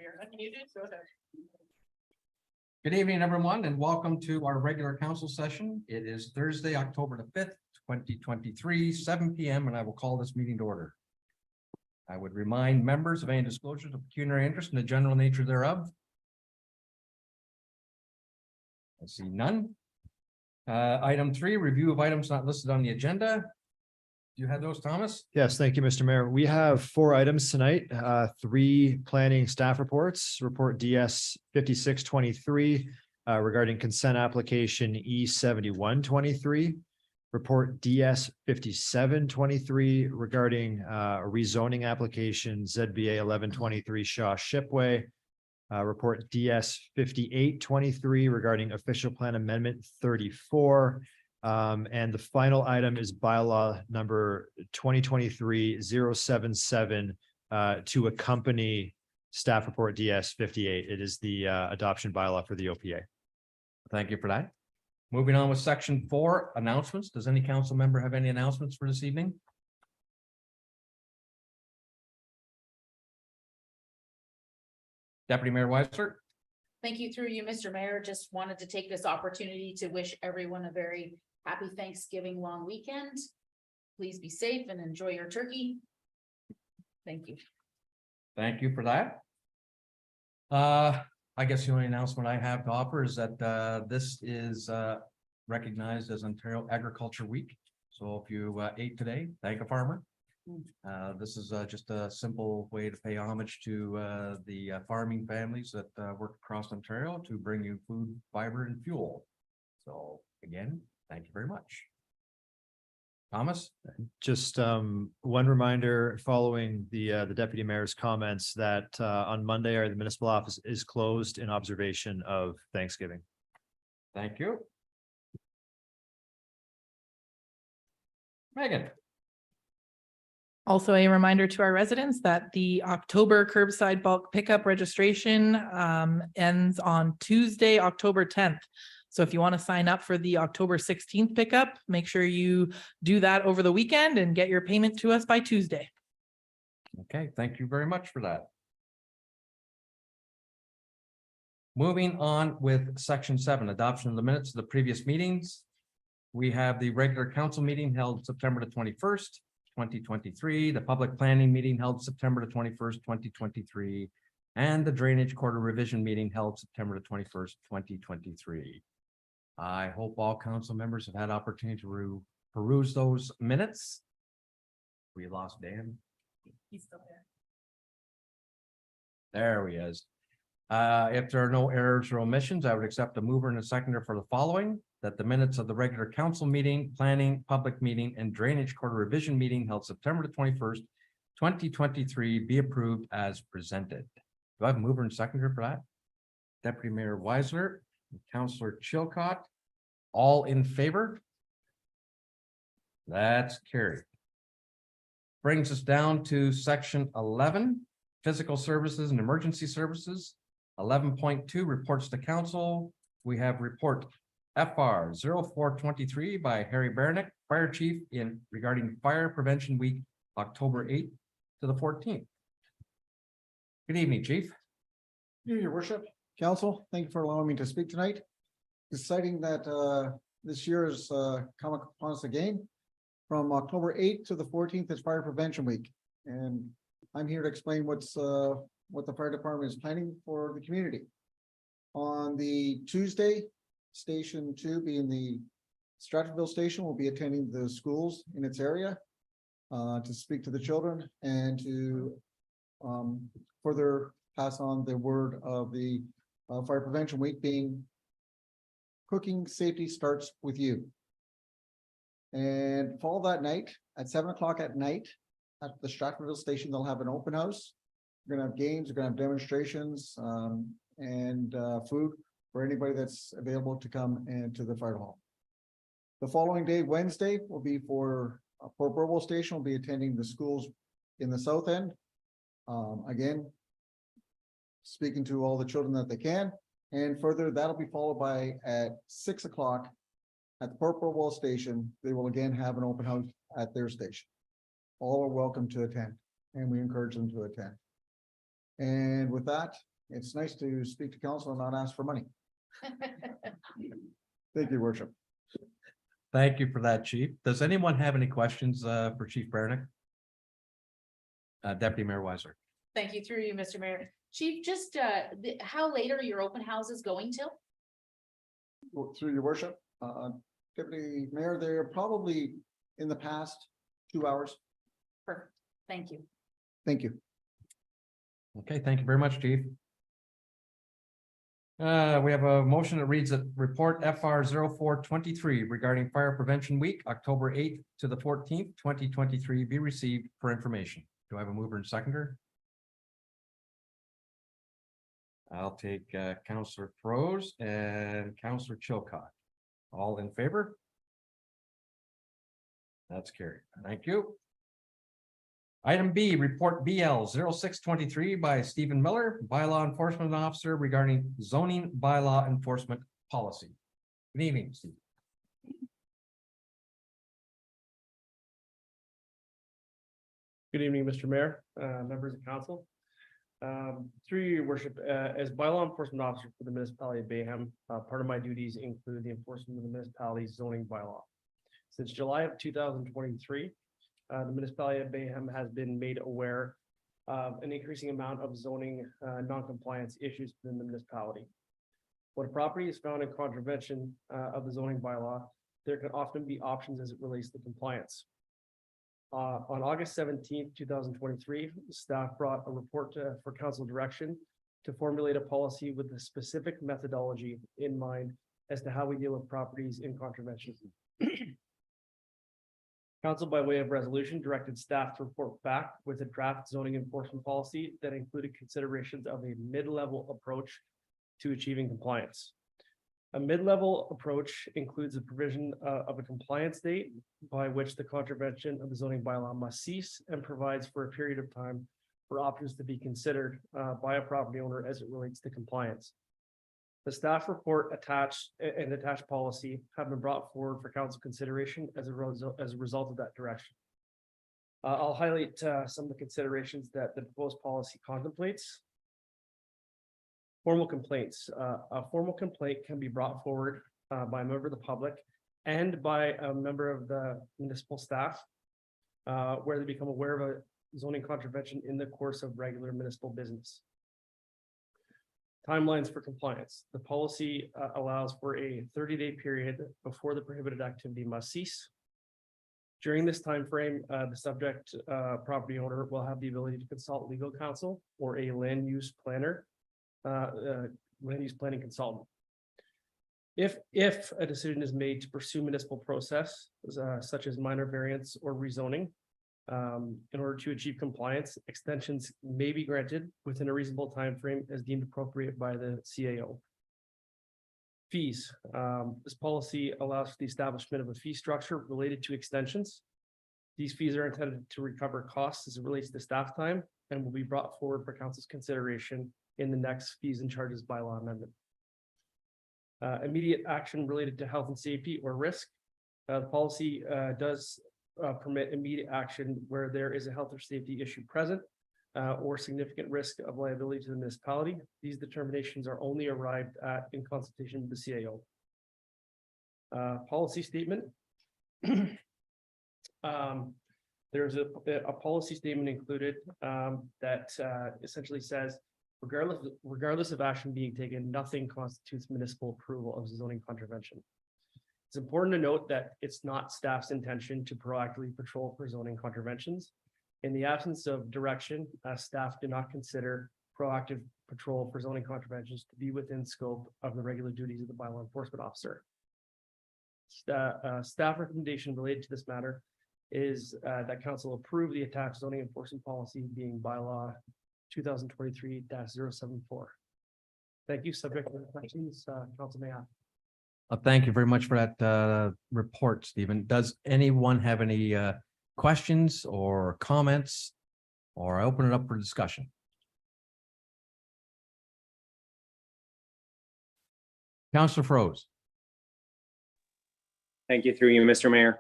You're unmuted, go ahead. Good evening, everyone, and welcome to our regular council session. It is Thursday, October the 5th, 2023, 7 p.m., and I will call this meeting to order. I would remind members of any disclosures of pecuniary interest in the general nature thereof. I see none. Item 3, review of items not listed on the agenda. Do you have those, Thomas? Yes, thank you, Mr. Mayor. We have 4 items tonight, 3 planning staff reports, report DS 5623 regarding consent application E7123, report DS 5723 regarding a rezoning application ZBA 1123 Shaw Shipway, report DS 5823 regarding official plan amendment 34. And the final item is bylaw number 2023-077 to accompany staff report DS 58. It is the adoption bylaw for the OPA. Thank you for that. Moving on with section 4, announcements. Does any council member have any announcements for this evening? Deputy Mayor Weiser. Thank you through you, Mr. Mayor. Just wanted to take this opportunity to wish everyone a very happy Thanksgiving long weekend. Please be safe and enjoy your turkey. Thank you. Thank you for that. I guess the only announcement I have to offer is that this is recognized as Ontario Agriculture Week. So if you ate today, thank a farmer. This is just a simple way to pay homage to the farming families that work across Ontario to bring you food, fiber, and fuel. So again, thank you very much. Thomas? Just one reminder following the deputy mayor's comments that on Monday, the municipal office is closed in observation of Thanksgiving. Thank you. Megan? Also, a reminder to our residents that the October curbside bulk pickup registration ends on Tuesday, October 10th. So if you want to sign up for the October 16th pickup, make sure you do that over the weekend and get your payment to us by Tuesday. Okay, thank you very much for that. Moving on with section 7, adoption of the minutes of the previous meetings. We have the regular council meeting held September the 21st, 2023, the public planning meeting held September the 21st, 2023, and the drainage quarter revision meeting held September the 21st, 2023. I hope all council members have had opportunity to peruse those minutes. We lost Dan. He's still there. There he is. If there are no errors or omissions, I would accept a mover and a seconder for the following: that the minutes of the regular council meeting, planning, public meeting, and drainage quarter revision meeting held September the 21st, 2023 be approved as presented. Do I have a mover and seconder for that? Deputy Mayor Weisler, and Councillor Chilcott, all in favor? That's carried. Brings us down to section 11, physical services and emergency services. 11.2 reports to council. We have report FR 0423 by Harry Baronick, Fire Chief, in regarding Fire Prevention Week, October 8th to the 14th. Good evening, Chief. Your worship, council, thank you for allowing me to speak tonight. Deciding that this year is come upon us again. From October 8th to the 14th is Fire Prevention Week. And I'm here to explain what the fire department is planning for the community. On the Tuesday, Station 2 being the Stratfordville Station will be attending the schools in its area to speak to the children and to further pass on the word of the Fire Prevention Week being cooking safety starts with you. And fall that night at 7 o'clock at night at the Stratfordville Station, they'll have an open house. We're gonna have games, we're gonna have demonstrations and food for anybody that's available to come into the fire hall. The following day, Wednesday, will be for Port Burwell Station will be attending the schools in the south end. Again, speaking to all the children that they can, and further that'll be followed by at 6 o'clock at the Port Burwell Station. They will again have an open house at their station. All are welcome to attend, and we encourage them to attend. And with that, It's nice to speak to council and not ask for money. Thank you, worship. Thank you for that, Chief. Does anyone have any questions for Chief Baronick? Deputy Mayor Weiser. Thank you, through you, Mr. Mayor. Chief, just, how late are your open houses going till? Through your worship, Deputy Mayor, they're probably in the past 2 hours. Perfect, thank you. Thank you. Okay, thank you very much, Chief. We have a motion that reads that report FR 0423 regarding Fire Prevention Week, October 8th to the 14th, 2023 be received for information. Do I have a mover and seconder? I'll take Councillor Prose and Councillor Chilcott. All in favor? That's carried. Thank you. Item B, report BL 0623 by Stephen Miller, bylaw enforcement officer regarding zoning bylaw enforcement policy. Good evening, Steve. Good evening, Mr. Mayor, members of council. Through your worship, as bylaw enforcement officer for the municipality of Bayham, part of my duties include the enforcement of the municipality's zoning bylaw. Since July of 2023, the municipality of Bayham has been made aware of an increasing amount of zoning non-compliance issues within the municipality. When a property is found in contravention of the zoning bylaw, there can often be options as it relates to compliance. On August 17th, 2023, staff brought a report for council direction to formulate a policy with a specific methodology in mind as to how we deal with properties in contravention. Council, by way of resolution, directed staff to report back with a draft zoning enforcement policy that included considerations of a mid-level approach to achieving compliance. A mid-level approach includes the provision of a compliance date by which the contravention of the zoning bylaw must cease and provides for a period of time for options to be considered by a property owner as it relates to compliance. The staff report attached and attached policy have been brought forward for council consideration as a result of that direction. I'll highlight some of the considerations that the proposed policy contemplates. Formal complaints. A formal complaint can be brought forward by a member of the public and by a member of the municipal staff where they become aware of a zoning contravention in the course of regular municipal business. Timelines for compliance. The policy allows for a 30-day period before the prohibited activity must cease. During this time frame, the subject property owner will have the ability to consult legal counsel or a land use planner, land use planning consultant. If a decision is made to pursue municipal process, such as minor variance or rezoning, in order to achieve compliance, extensions may be granted within a reasonable time frame as deemed appropriate by the CAO. Fees. This policy allows for the establishment of a fee structure related to extensions. These fees are intended to recover costs as it relates to staff time and will be brought forward for council's consideration in the next fees and charges bylaw amendment. Immediate action related to health and safety or risk. The policy does permit immediate action where there is a health or safety issue present or significant risk of liability to the municipality. These determinations are only arrived at in consultation with the CAO. Policy statement. There's a policy statement included that essentially says, regardless of action being taken, nothing constitutes municipal approval of zoning contravention. It's important to note that it's not staff's intention to proactively patrol for zoning contraventions. In the absence of direction, staff do not consider proactive patrol for zoning contraventions to be within scope of the regular duties of the bylaw enforcement officer. Staff recommendation related to this matter is that council approve the attached zoning enforcement policy being bylaw 2023-074. Thank you. Subject to questions, council may have. Thank you very much for that report, Stephen. Does anyone have any questions or comments? Or I open it up for discussion. Councillor Froze. Thank you through you, Mr. Mayor.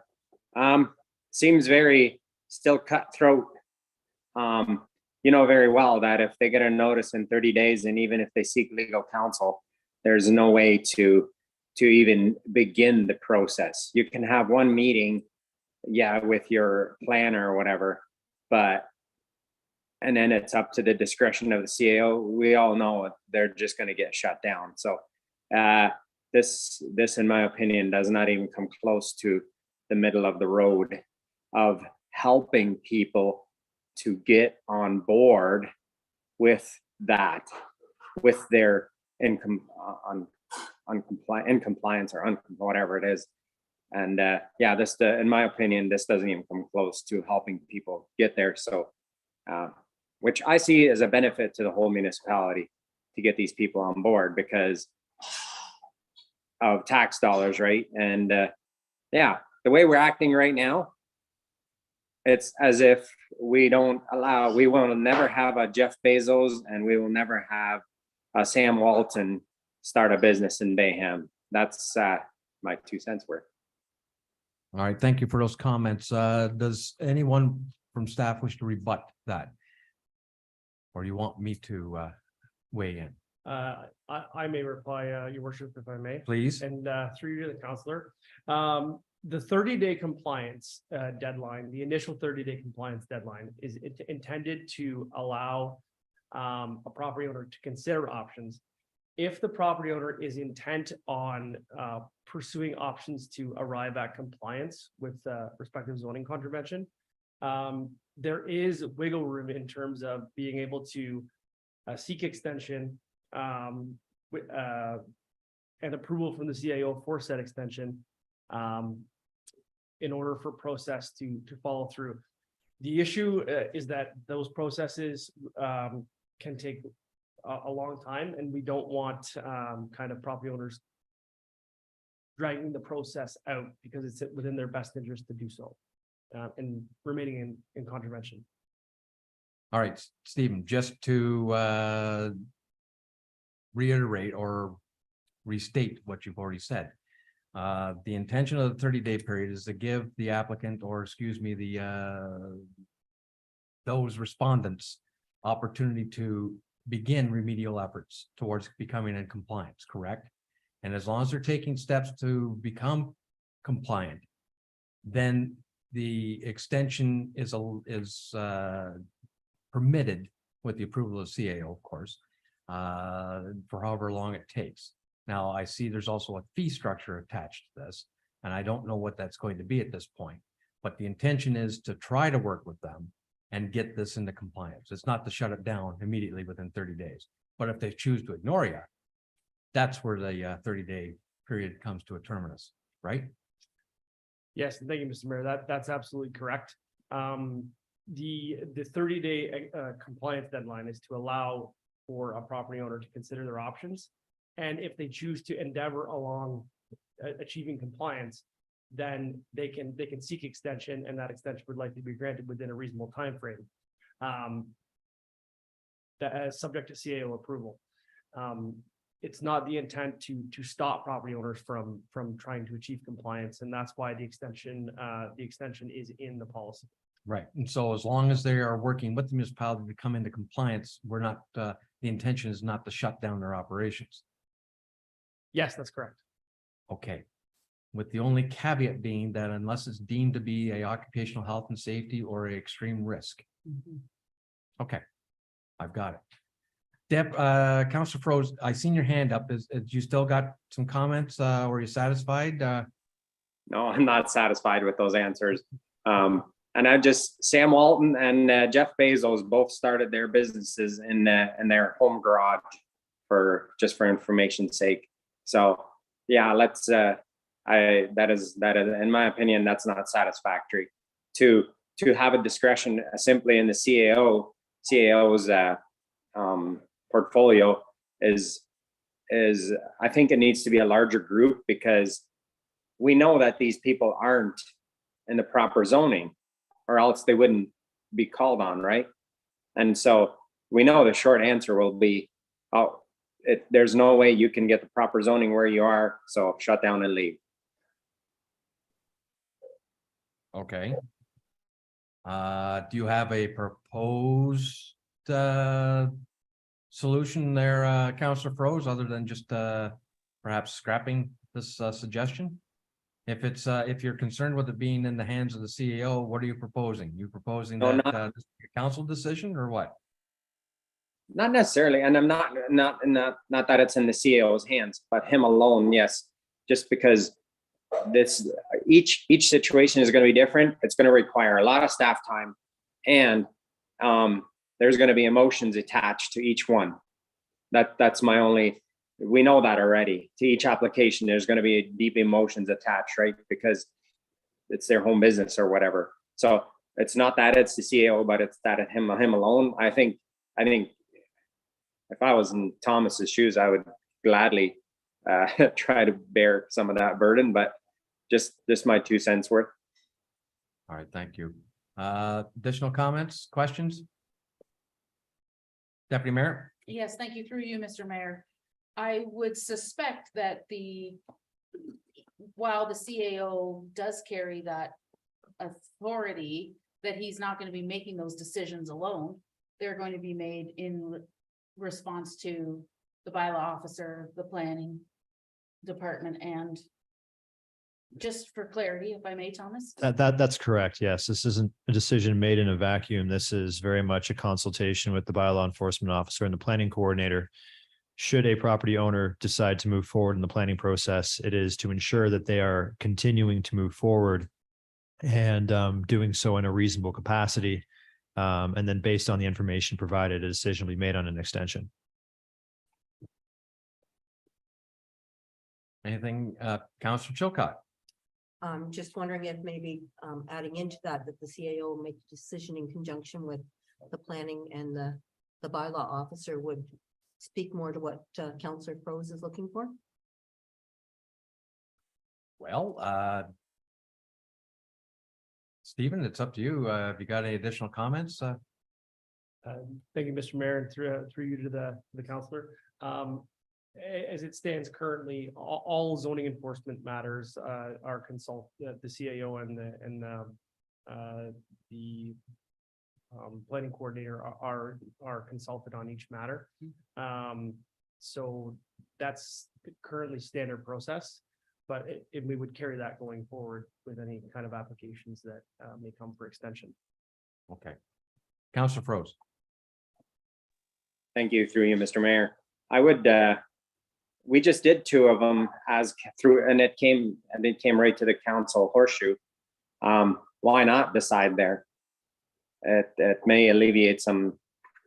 Seems very still cutthroat. you know very well that if they get a notice in 30 days, and even if they seek legal counsel, there's no way to even begin the process. You can have one meeting, yeah, with your planner or whatever, but and then it's up to the discretion of the CAO. We all know they're just going to get shut down. So this, in my opinion, does not even come close to the middle of the road of helping people to get on board with that, with their income on compliance or whatever it is. And yeah, this, in my opinion, this doesn't even come close to helping people get there. So, which I see as a benefit to the whole municipality to get these people on board because of tax dollars, right? And yeah, the way we're acting right now, it's as if we will never have a Jeff Bezos and we will never have a Sam Walton start a business in Bayham. That's my 2 cents worth. All right, thank you for those comments. Does anyone from staff wish to rebut that? Or do you want me to weigh in? I may reply, your worship, if I may. Please? And through you to the counselor. The 30-day compliance deadline, the initial 30-day compliance deadline is intended to allow a property owner to consider options. If the property owner is intent on pursuing options to arrive at compliance with respective zoning contravention, there is wiggle room in terms of being able to seek extension and approval from the CAO for said extension in order for process to follow through. The issue is that those processes can take a long time, and we don't want kind of property owners dragging the process out because it's within their best interest to do so and remaining in contravention. All right, Stephen, just to reiterate or restate what you've already said. The intention of the 30-day period is to give the applicant, or excuse me, those respondents opportunity to begin remedial efforts towards becoming in compliance, correct? And as long as they're taking steps to become compliant, then the extension is permitted with the approval of CAO, of course, for however long it takes. Now, I see there's also a fee structure attached to this, and I don't know what that's going to be at this point, but the intention is to try to work with them and get this into compliance. It's not to shut it down immediately within 30 days. But if they choose to ignore you, that's where the 30-day period comes to a terminus, right? Yes, thank you, Mr. Mayor. That's absolutely correct. The 30-day compliance deadline is to allow for a property owner to consider their options. And if they choose to endeavor along achieving compliance, then they can seek extension, and that extension would likely be granted within a reasonable time frame. That is subject to CAO approval. It's not the intent to stop property owners from trying to achieve compliance, and that's why the extension is in the policy. Right. And so as long as they are working with the municipality to come into compliance, we're not, the intention is not to shut down their operations. Yes, that's correct. Okay. With the only caveat being that unless it's deemed to be a occupational health and safety or a extreme risk. Okay, I've got it. Deb, Councilor Froze, I seen your hand up. Is you still got some comments? Were you satisfied? No, I'm not satisfied with those answers. And Sam Walton and Jeff Bezos both started their businesses in their home garage for information's sake. So yeah, let's that is in my opinion, that's not satisfactory to have a discretion simply in the CAO's portfolio is I think it needs to be a larger group, because we know that these people aren't in the proper zoning, or else they wouldn't be called on, right? And so we know the short answer will be, oh, there's no way you can get the proper zoning where you are, so shut down and leave. Okay. Do you have a proposed solution there, Counselor Froze, other than just perhaps scrapping this suggestion? If you're concerned with it being in the hands of the CEO, what are you proposing? You proposing No, that not- this is a council decision or what? Not necessarily, and I'm not that it's in the CEO's hands, but him alone, yes. Just because this, each situation is gonna be different, it's gonna require a lot of staff time. And there's gonna be emotions attached to each one. That's my only, we know that already. To each application, there's gonna be deep emotions attached, right? Because it's their home business or whatever. So it's not that it's the CEO, but it's that him alone. I think if I was in Thomas's shoes, I would gladly try to bear some of that burden, but just my 2 cents worth. All right, thank you. Additional comments, questions? Deputy Mayor? Yes, thank you. Through you, Mr. Mayor. I would suspect that while the CAO does carry that authority, that he's not going to be making those decisions alone. They're going to be made in response to the bylaw officer, the planning department, and just for clarity, if I may, Thomas? That's correct. Yes, this isn't a decision made in a vacuum. This is very much a consultation with the bylaw enforcement officer and the planning coordinator. Should a property owner decide to move forward in the planning process, it is to ensure that they are continuing to move forward and doing so in a reasonable capacity. And then based on the information provided, a decision will be made on an extension. Anything, Counselor Chilcott? Just wondering if maybe adding into that the CAO make a decision in conjunction with the planning and the bylaw officer would speak more to what Councillor Froze is looking for. Well, Stephen, it's up to you. Have you got any additional comments? Thank you, Mr. Mayor, and through you to the councillor. As it stands currently, all zoning enforcement matters are the CAO and the planning coordinator are consulted on each matter. So that's currently standard process, but we would carry that going forward with any kind of applications that may come for extension. Okay. Counselor Froze? Thank you, through you, Mr. Mayor. I would, we just did 2 of them and it came right to the council horseshoe. Why not decide there? It may alleviate some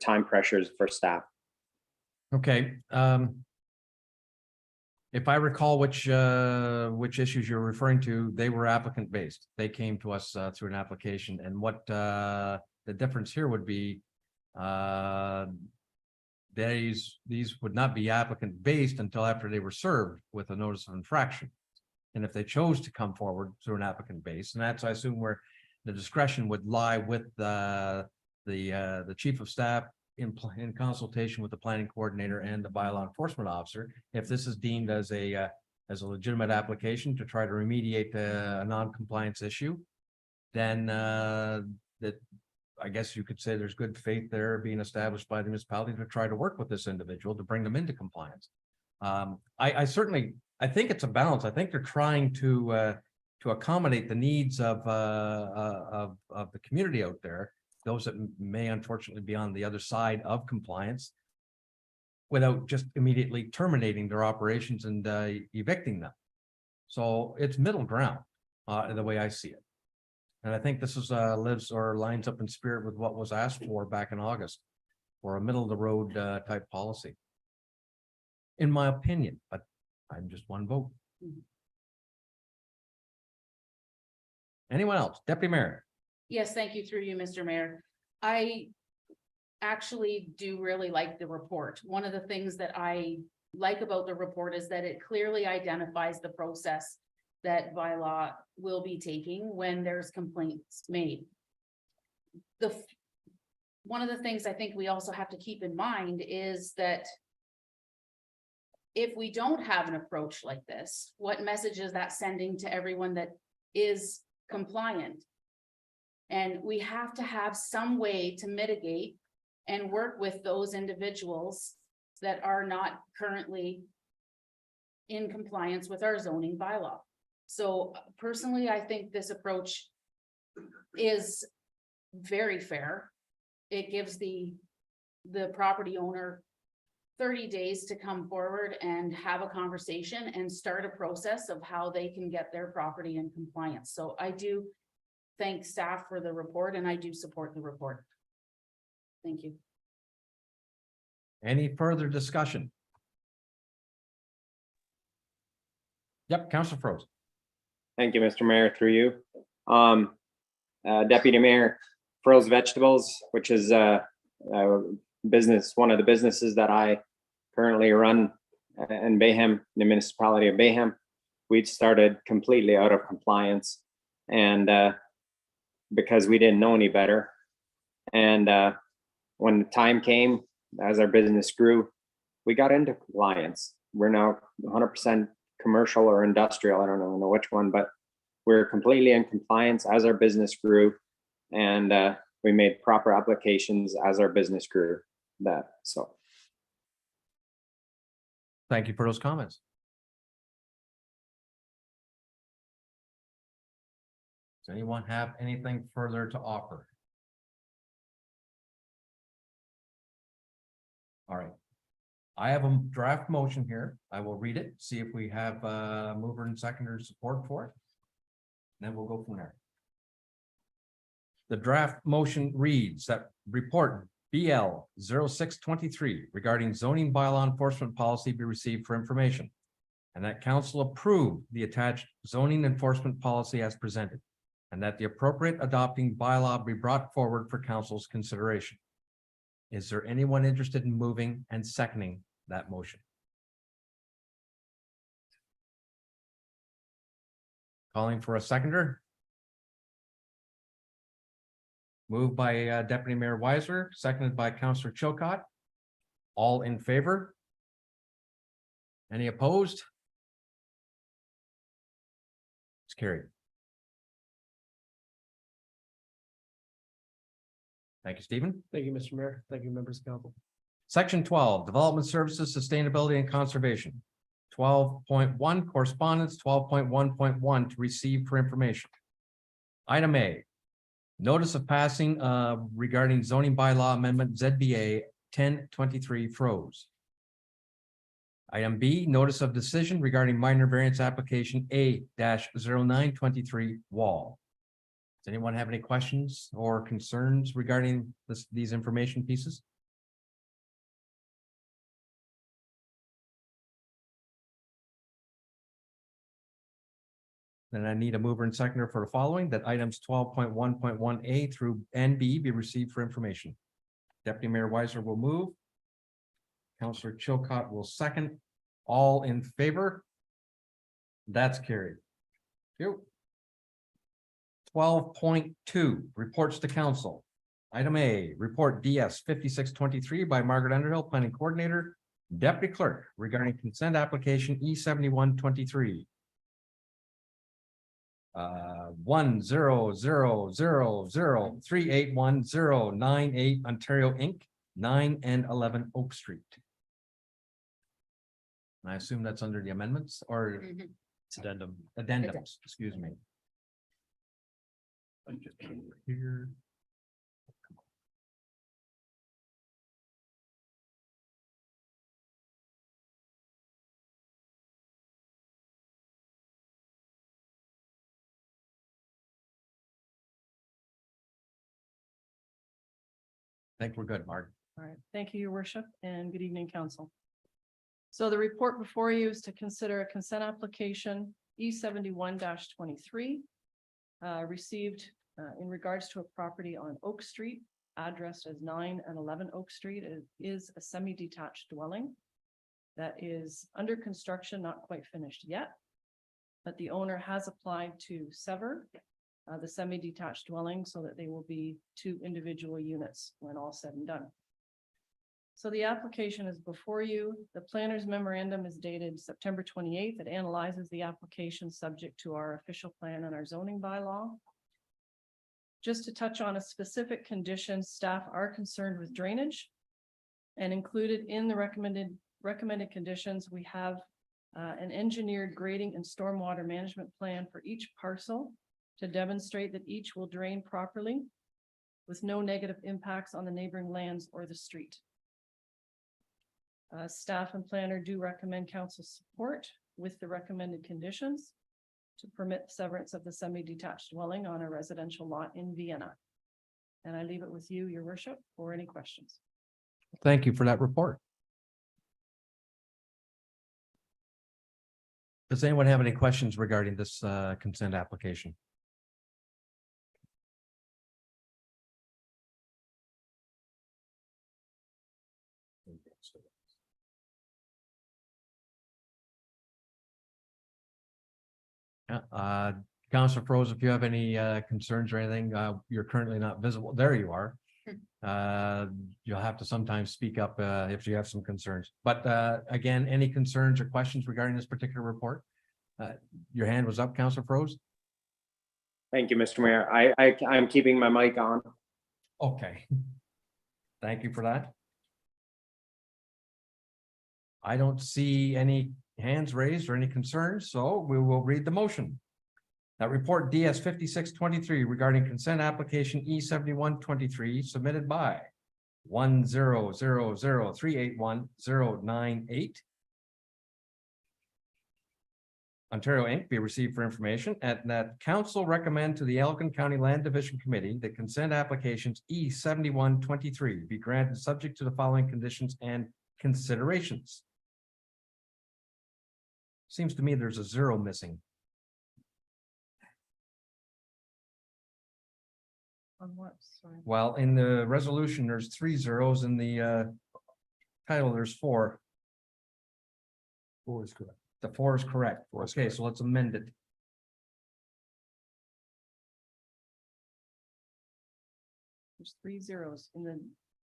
time pressures for staff. Okay, if I recall which issues you're referring to, they were applicant based. They came to us through an application, and what the difference here would be, these would not be applicant based until after they were served with a notice of infraction. And if they chose to come forward through an applicant base, and that's, I assume, where the discretion would lie with the chief of staff in consultation with the planning coordinator and the bylaw enforcement officer. If this is deemed as a legitimate application to try to remediate a non-compliance issue, then that, I guess you could say there's good faith there being established by the municipality to try to work with this individual to bring them into compliance. I think it's a balance. I think they're trying to accommodate the needs of the community out there, those that may unfortunately be on the other side of compliance, without just immediately terminating their operations and evicting them. So it's middle ground, the way I see it. And I think this is lines up in spirit with what was asked for back in August, for a middle of the road type policy. In my opinion, but I'm just one vote. Anyone else? Deputy Mayor? Yes, thank you, through you, Mr. Mayor. I actually do really like the report. One of the things that I like about the report is that it clearly identifies the process that bylaw will be taking when there's complaints made. One of the things I think we also have to keep in mind is that if we don't have an approach like this, what message is that sending to everyone that is compliant? And we have to have some way to mitigate and work with those individuals that are not currently in compliance with our zoning bylaw. So personally, I think this approach is very fair. It gives the property owner 30 days to come forward and have a conversation and start a process of how they can get their property in compliance. So I do thank staff for the report, and I do support the report. Thank you. Any further discussion? Yep, Councilor Froze. Thank you, Mr. Mayor, through you. Deputy Mayor, Froze Vegetables, which is business, one of the businesses that I currently run in Bayham, the municipality of Bayham. We'd started completely out of compliance, and because we didn't know any better. And when the time came, as our business grew, we got into compliance. We're now 100% commercial or industrial. I don't know which one, but we're completely in compliance as our business grew, and we made proper applications as our business grew. So. Thank you for those comments. Does anyone have anything further to offer? All right. I have a draft motion here. I will read it, see if we have mover and seconder support for it. Then we'll go from there. The draft motion reads that report BL 0623 regarding zoning bylaw enforcement policy be received for information, and that council approve the attached zoning enforcement policy as presented, and that the appropriate adopting bylaw be brought forward for council's consideration. Is there anyone interested in moving and seconding that motion? Calling for a seconder. Moved by Deputy Mayor Weiser, seconded by Councillor Chilcott. All in favor? Any opposed? It's carried. Thank you, Stephen. Thank you, Mr. Mayor. Thank you, members of council. Section 12, Development Services, Sustainability and Conservation. 12.1 Correspondence, 12.1.1 to receive for information. Item A, notice of passing regarding zoning bylaw amendment ZBA 1023 Froze. Item B, notice of decision regarding minor variance application A-0923 Wall. Does anyone have any questions or concerns regarding these information pieces? Then I need a mover and seconder for the following, that items 12.1.1A through NB be received for information. Deputy Mayor Weiser will move. Councillor Chilcott will second. All in favor? That's carried. Thank you. 12.2 reports to council. Item A, report DS 5623 by Margaret Underhill, planning coordinator, deputy clerk, regarding consent application E7123. 10003810098 Ontario Inc. 9 and 11 Oak Street. And I assume that's under the amendments or It's addendum. addendums, excuse me. Here. I think we're good, Mark. All right, thank you, your worship, and good evening, council. So the report before you is to consider a consent application E71-23 received in regards to a property on Oak Street, addressed as 9 and 11 Oak Street. It is a semi-detached dwelling that is under construction, not quite finished yet, but the owner has applied to sever the semi-detached dwelling so that they will be 2 individual units when all said and done. So the application is before you. The planner's memorandum is dated September 28th. It analyzes the application subject to our official plan and our zoning bylaw. just to touch on a specific condition, staff are concerned with drainage. And included in the recommended conditions, we have an engineered grading and stormwater management plan for each parcel to demonstrate that each will drain properly with no negative impacts on the neighboring lands or the street. Staff and planner do recommend council support with the recommended conditions to permit severance of the semi-detached dwelling on a residential lot in Vienna. And I leave it with you, your worship, for any questions. Thank you for that report. Does anyone have any questions regarding this consent application? Councilor Froze, if you have any concerns or anything, you're currently not visible. There you are. You'll have to sometimes speak up if you have some concerns. But again, any concerns or questions regarding this particular report? Your hand was up, Councilor Froze? Thank you, Mr. Mayor. I'm keeping my mic on. Okay. Thank you for that. I don't see any hands raised or any concerns, so we will read the motion. That report DS 5623 regarding consent application E7123 submitted by 1000381-098 Ontario Inc. be received for information, and that council recommend to the Elgin County Land Division Committee that consent applications E7123 be granted subject to the following conditions and considerations. Seems to me there's a zero missing. On what? Sorry. Well, in the resolution, there's 3 zeros. In the title, there's 4. 4 is correct. The 4 is correct. Okay, so let's amend it. There's 3 zeros in the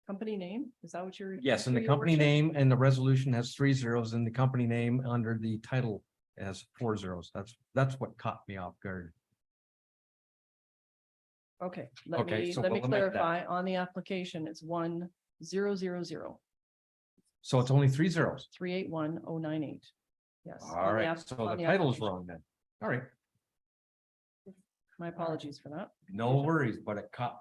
company name. Is that what you're? Yes, and the your company worship? name and the resolution has 3 zeros, and the company name under the title has 4 zeros. That's what caught me off guard. Okay, Okay, so let me we'll amend that. clarify. On the application, it's 1000 So it's only 3 zeros. 381098. Yes. All on the right, app- so on the the title is application. wrong then. All right, My apologies for that. no worries, but it caught me.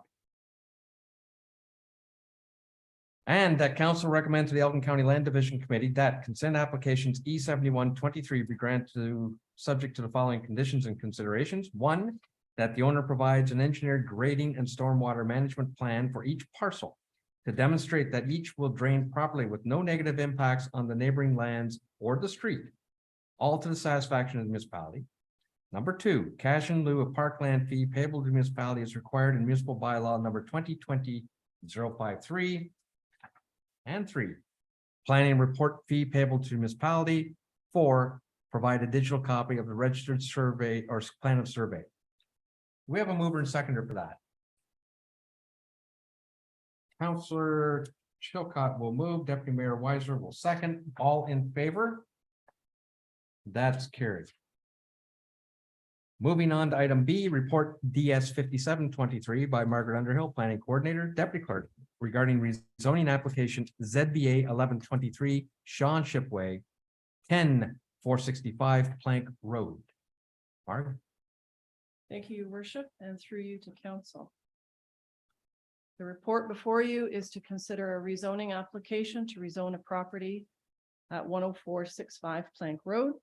And that council recommend to the Elgin County Land Division Committee that consent applications E7123 be granted to subject to the following conditions and considerations. 1, that the owner provides an engineered grading and stormwater management plan for each parcel to demonstrate that each will drain properly with no negative impacts on the neighboring lands or the street, all to the satisfaction of the municipality. Number 2, cash in lieu of parkland fee payable to the municipality is required in municipal bylaw number 2020-053. And 3, planning report fee payable to municipality. 4, provide a digital copy of the registered survey or plan of survey. We have a mover and seconder for that. Councillor Chilcott will move, Deputy Mayor Weiser will second. All in favor? That's carried. Moving on to item B, report DS 5723 by Margaret Underhill, Planning Coordinator, Deputy Clerk, regarding rezoning application ZBA 1123 Sean Shipway, 10-465 Plank Road. Margaret? Thank you, your worship, and through you to council. The report before you is to consider a rezoning application to rezone a property at 10465 Plank Road.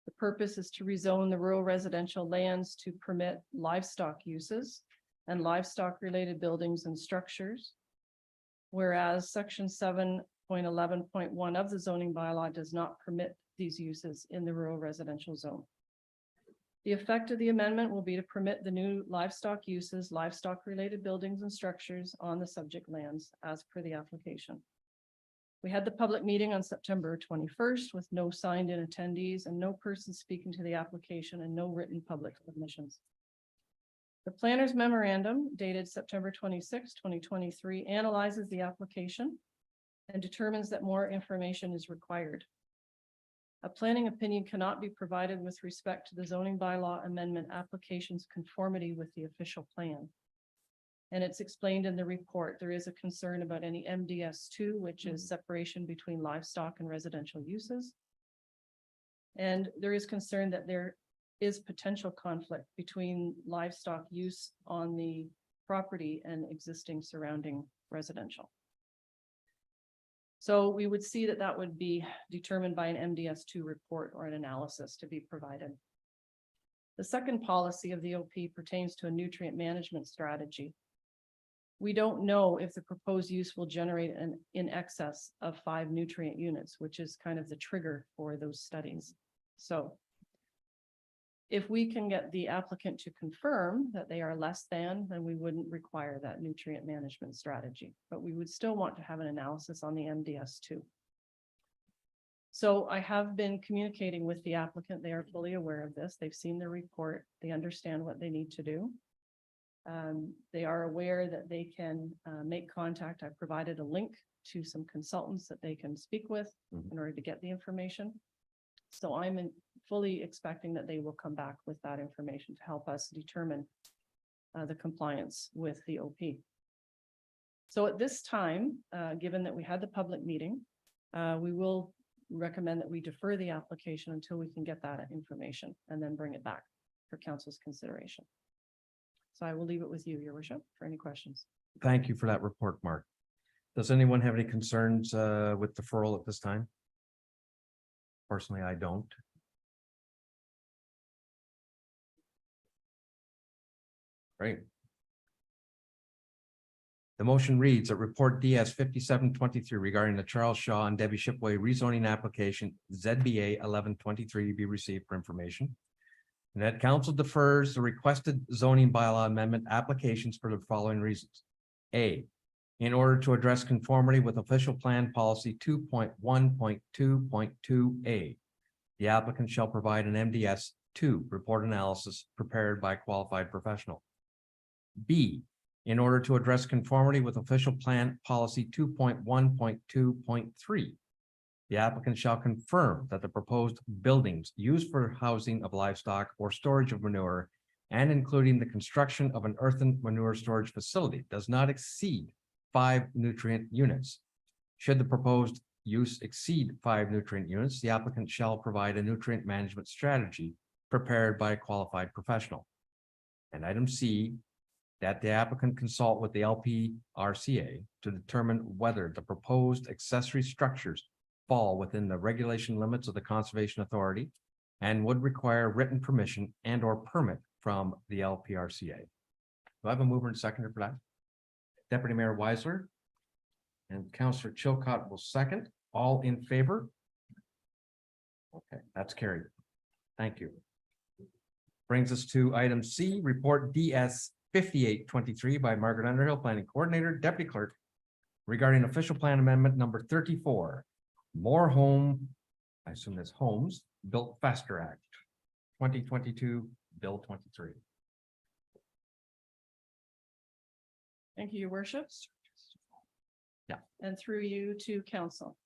The purpose is to rezone the rural residential lands to permit livestock uses and livestock related buildings and structures. Whereas section 7.11.1 of the zoning bylaw does not permit these uses in the rural residential zone. The effect of the amendment will be to permit the new livestock uses, livestock related buildings and structures on the subject lands as per the application. We had the public meeting on September 21st with no signed in attendees and no person speaking to the application and no written public submissions. The planner's memorandum dated September 26, 2023 analyzes the application and determines that more information is required. A planning opinion cannot be provided with respect to the zoning bylaw amendment application's conformity with the official plan. And it's explained in the report. There is a concern about any MDS2, which is separation between livestock and residential uses. And there is concern that there is potential conflict between livestock use on the property and existing surrounding residential. So we would see that that would be determined by an MDS2 report or an analysis to be provided. The second policy of the OP pertains to a nutrient management strategy. We don't know if the proposed use will generate an in excess of 5 nutrient units, which is kind of the trigger for those studies. So if we can get the applicant to confirm that they are less than, then we wouldn't require that nutrient management strategy, but we would still want to have an analysis on the MDS2. So I have been communicating with the applicant. They are fully aware of this. They've seen the report. They understand what they need to do. They are aware that they can make contact. I provided a link to some consultants that they can speak with in order to get the information. So I'm fully expecting that they will come back with that information to help us determine the compliance with the OP. So at this time, given that we had the public meeting, we will recommend that we defer the application until we can get that information and then bring it back for council's consideration. So I will leave it with you, Your Worship, for any questions. Thank you for that report, Mark. Does anyone have any concerns with deferral at this time? Personally, I don't. Great. The motion reads that report DS 5723 regarding the Charles Shaw and Debbie Shipway rezoning application ZBA 1123 be received for information. And that council defers the requested zoning bylaw amendment applications for the following reasons. A, in order to address conformity with official plan policy 2.1.2.2A, the applicant shall provide an MDS2 report analysis prepared by a qualified professional. B, in order to address conformity with official plan policy 2.1.2.3, the applicant shall confirm that the proposed buildings used for housing of livestock or storage of manure and including the construction of an earthen manure storage facility does not exceed 5 nutrient units. Should the proposed use exceed 5 nutrient units, the applicant shall provide a nutrient management strategy prepared by a qualified professional. And item C, that the applicant consult with the LPRCA to determine whether the proposed accessory structures fall within the regulation limits of the Conservation Authority and would require written permission and or permit from the LPRCA. Do I have a mover and seconder for that? Deputy Mayor Weisler and Councillor Chilcott will second. All in favor? Okay, that's carried. Thank you. Brings us to item C, report DS 5823 by Margaret Underhill, Planning Coordinator, Deputy Clerk, regarding official plan amendment number 34. More home, I assume that's homes, built faster act, 2022, bill 23. Thank you, Your Worship. Yeah. And through you to council.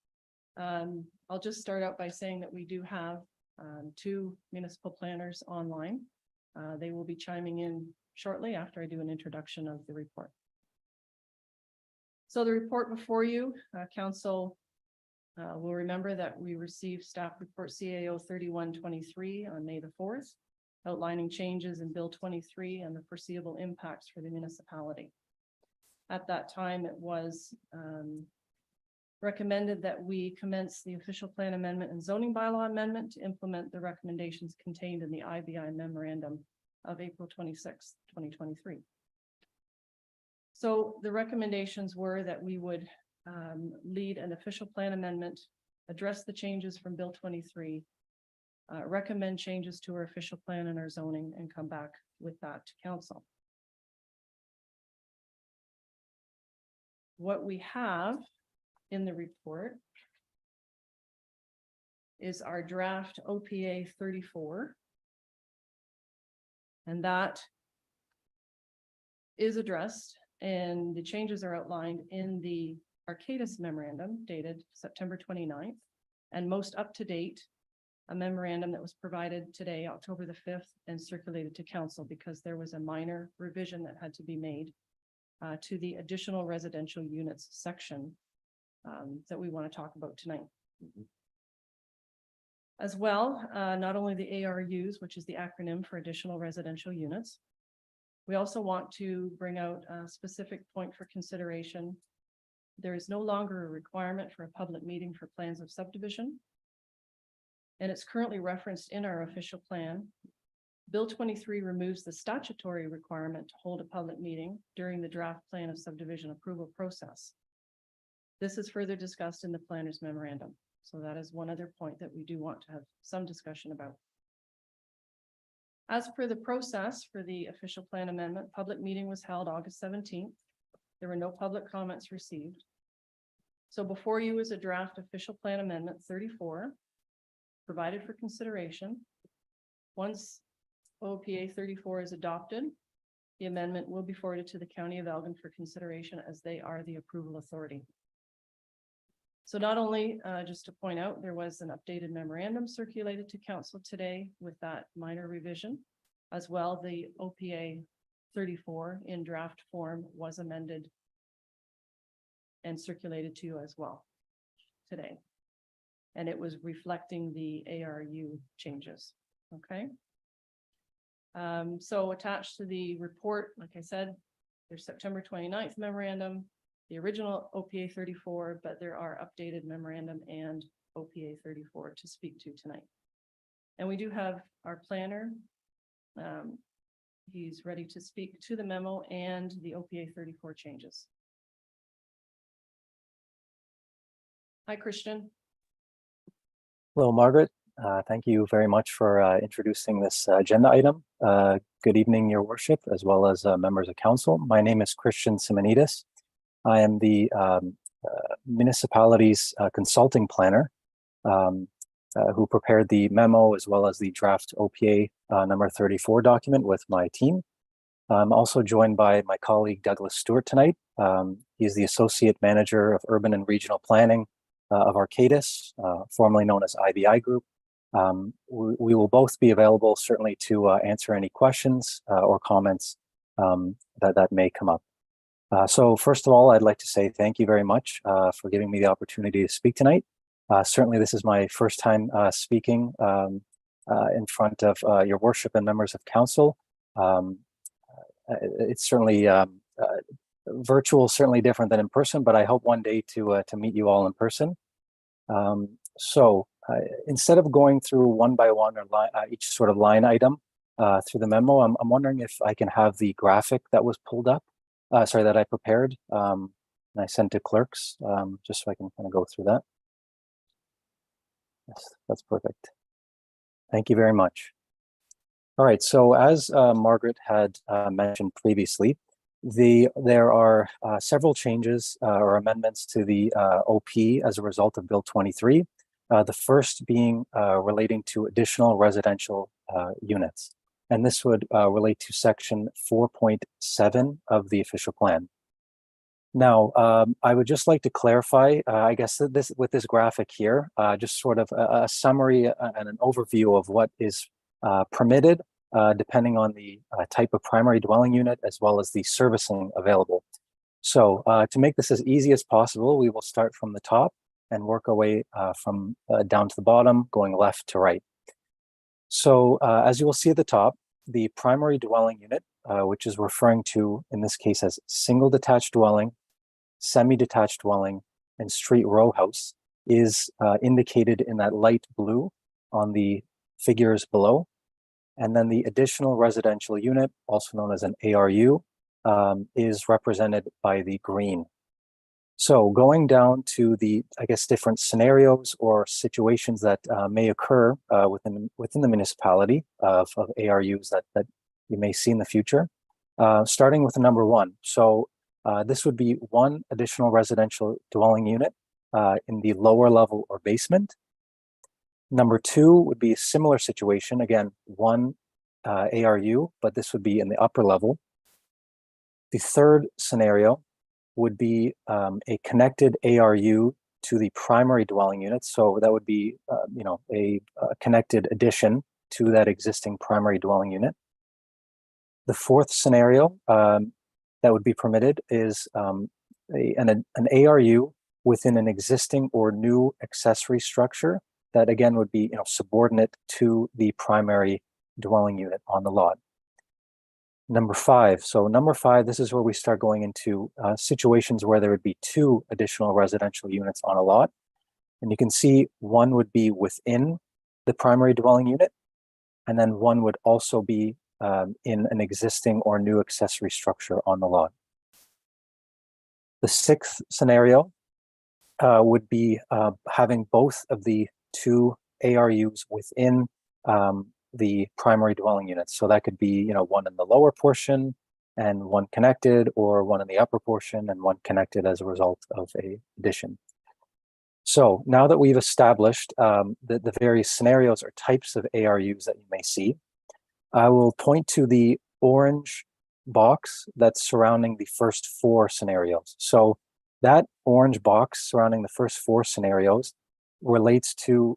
I'll just start out by saying that we do have 2 municipal planners online. They will be chiming in shortly after I do an introduction of the report. So the report before you, council will remember that we received staff report CAO 3123 on May the 4th, outlining changes in Bill 23 and the foreseeable impacts for the municipality. At that time, it was recommended that we commence the official plan amendment and zoning bylaw amendment to implement the recommendations contained in the IBI memorandum of April 26, 2023. So the recommendations were that we would lead an official plan amendment, address the changes from Bill 23, recommend changes to our official plan and our zoning, and come back with that to council. What we have in the report is our draft OPA 34. And that is addressed, and the changes are outlined in the Arcadis memorandum dated September 29th, and most up to date, a memorandum that was provided today, October the 5th, and circulated to council because there was a minor revision that had to be made to the additional residential units section that we want to talk about tonight. As well, not only the ARUs, which is the acronym for additional residential units. We also want to bring out a specific point for consideration. There is no longer a requirement for a public meeting for plans of subdivision. And it's currently referenced in our official plan. Bill 23 removes the statutory requirement to hold a public meeting during the draft plan of subdivision approval process. This is further discussed in the planner's memorandum. So that is one other point that we do want to have some discussion about. As per the process for the official plan amendment, public meeting was held August 17th. There were no public comments received. So before you is a draft official plan amendment 34, provided for consideration. Once OPA 34 is adopted, the amendment will be forwarded to the County of Elgin for consideration as they are the approval authority. So not only, just to point out, there was an updated memorandum circulated to council today with that minor revision. As well, the OPA 34 in draft form was amended and circulated to you as well today. And it was reflecting the ARU changes, okay? So attached to the report, like I said, there's September 29th memorandum, the original OPA 34, but there are updated memorandum and OPA 34 to speak to tonight. And we do have our planner. He's ready to speak to the memo and the OPA 34 changes. Hi, Christian. Hello, Margaret. Thank you very much for introducing this agenda item. Good evening, Your Worship, as well as members of council. My name is Christian Simonidis. I am the municipality's consulting planner who prepared the memo as well as the draft OPA number 34 document with my team. I'm also joined by my colleague Douglas Stewart tonight. He's the Associate Manager of Urban and Regional Planning of Arcadis, formerly known as IBI Group. We will both be available certainly to answer any questions or comments that may come up. So first of all, I'd like to say thank you very much for giving me the opportunity to speak tonight. Certainly, this is my first time speaking in front of Your Worship and members of council. It's certainly virtual, certainly different than in person, but I hope one day to meet you all in person. Instead of going through one by one or each sort of line item through the memo, I'm wondering if I can have the graphic that was pulled up. That I prepared and I sent to clerks, just so I can kind of go through that. Yes, that's perfect. Thank you very much. All right, so as Margaret had mentioned previously, there are several changes or amendments to the OP as a result of Bill 23. The first being relating to additional residential units. And this would relate to section 4.7 of the official plan. Now, I would just like to clarify, I guess that with this graphic here, just sort of a summary and an overview of what is permitted, depending on the type of primary dwelling unit, as well as the servicing available. So to make this as easy as possible, we will start from the top and work our way from down to the bottom, going left to right. So as you will see at the top, the primary dwelling unit, which is referring to, in this case, as single detached dwelling, semi-detached dwelling, and street row house, is indicated in that light blue on the figures below. And then the additional residential unit, also known as an ARU, is represented by the green. So going down to the, I guess, different scenarios or situations that may occur within the municipality of ARUs that you may see in the future, starting with the number one. So this would be one additional residential dwelling unit in the lower level or basement. Number two would be a similar situation, again, one ARU, but this would be in the upper level. The third scenario would be a connected ARU to the primary dwelling unit. So that would be, a connected addition to that existing primary dwelling unit. The fourth scenario that would be permitted is an ARU within an existing or new accessory structure that again would be subordinate to the primary dwelling unit on the lot. Number 5. So number 5, this is where we start going into situations where there would be 2 additional residential units on a lot. And you can see one would be within the primary dwelling unit, and then one would also be in an existing or new accessory structure on the lot. The 6th scenario would be having both of the 2 ARUs within the primary dwelling units. So that could be, one in the lower portion and one connected, or one in the upper portion and one connected as a result of a addition. So now that we've established the various scenarios or types of ARUs that you may see, I will point to the orange box that's surrounding the first 4 scenarios. So that orange box surrounding the first 4 scenarios relates to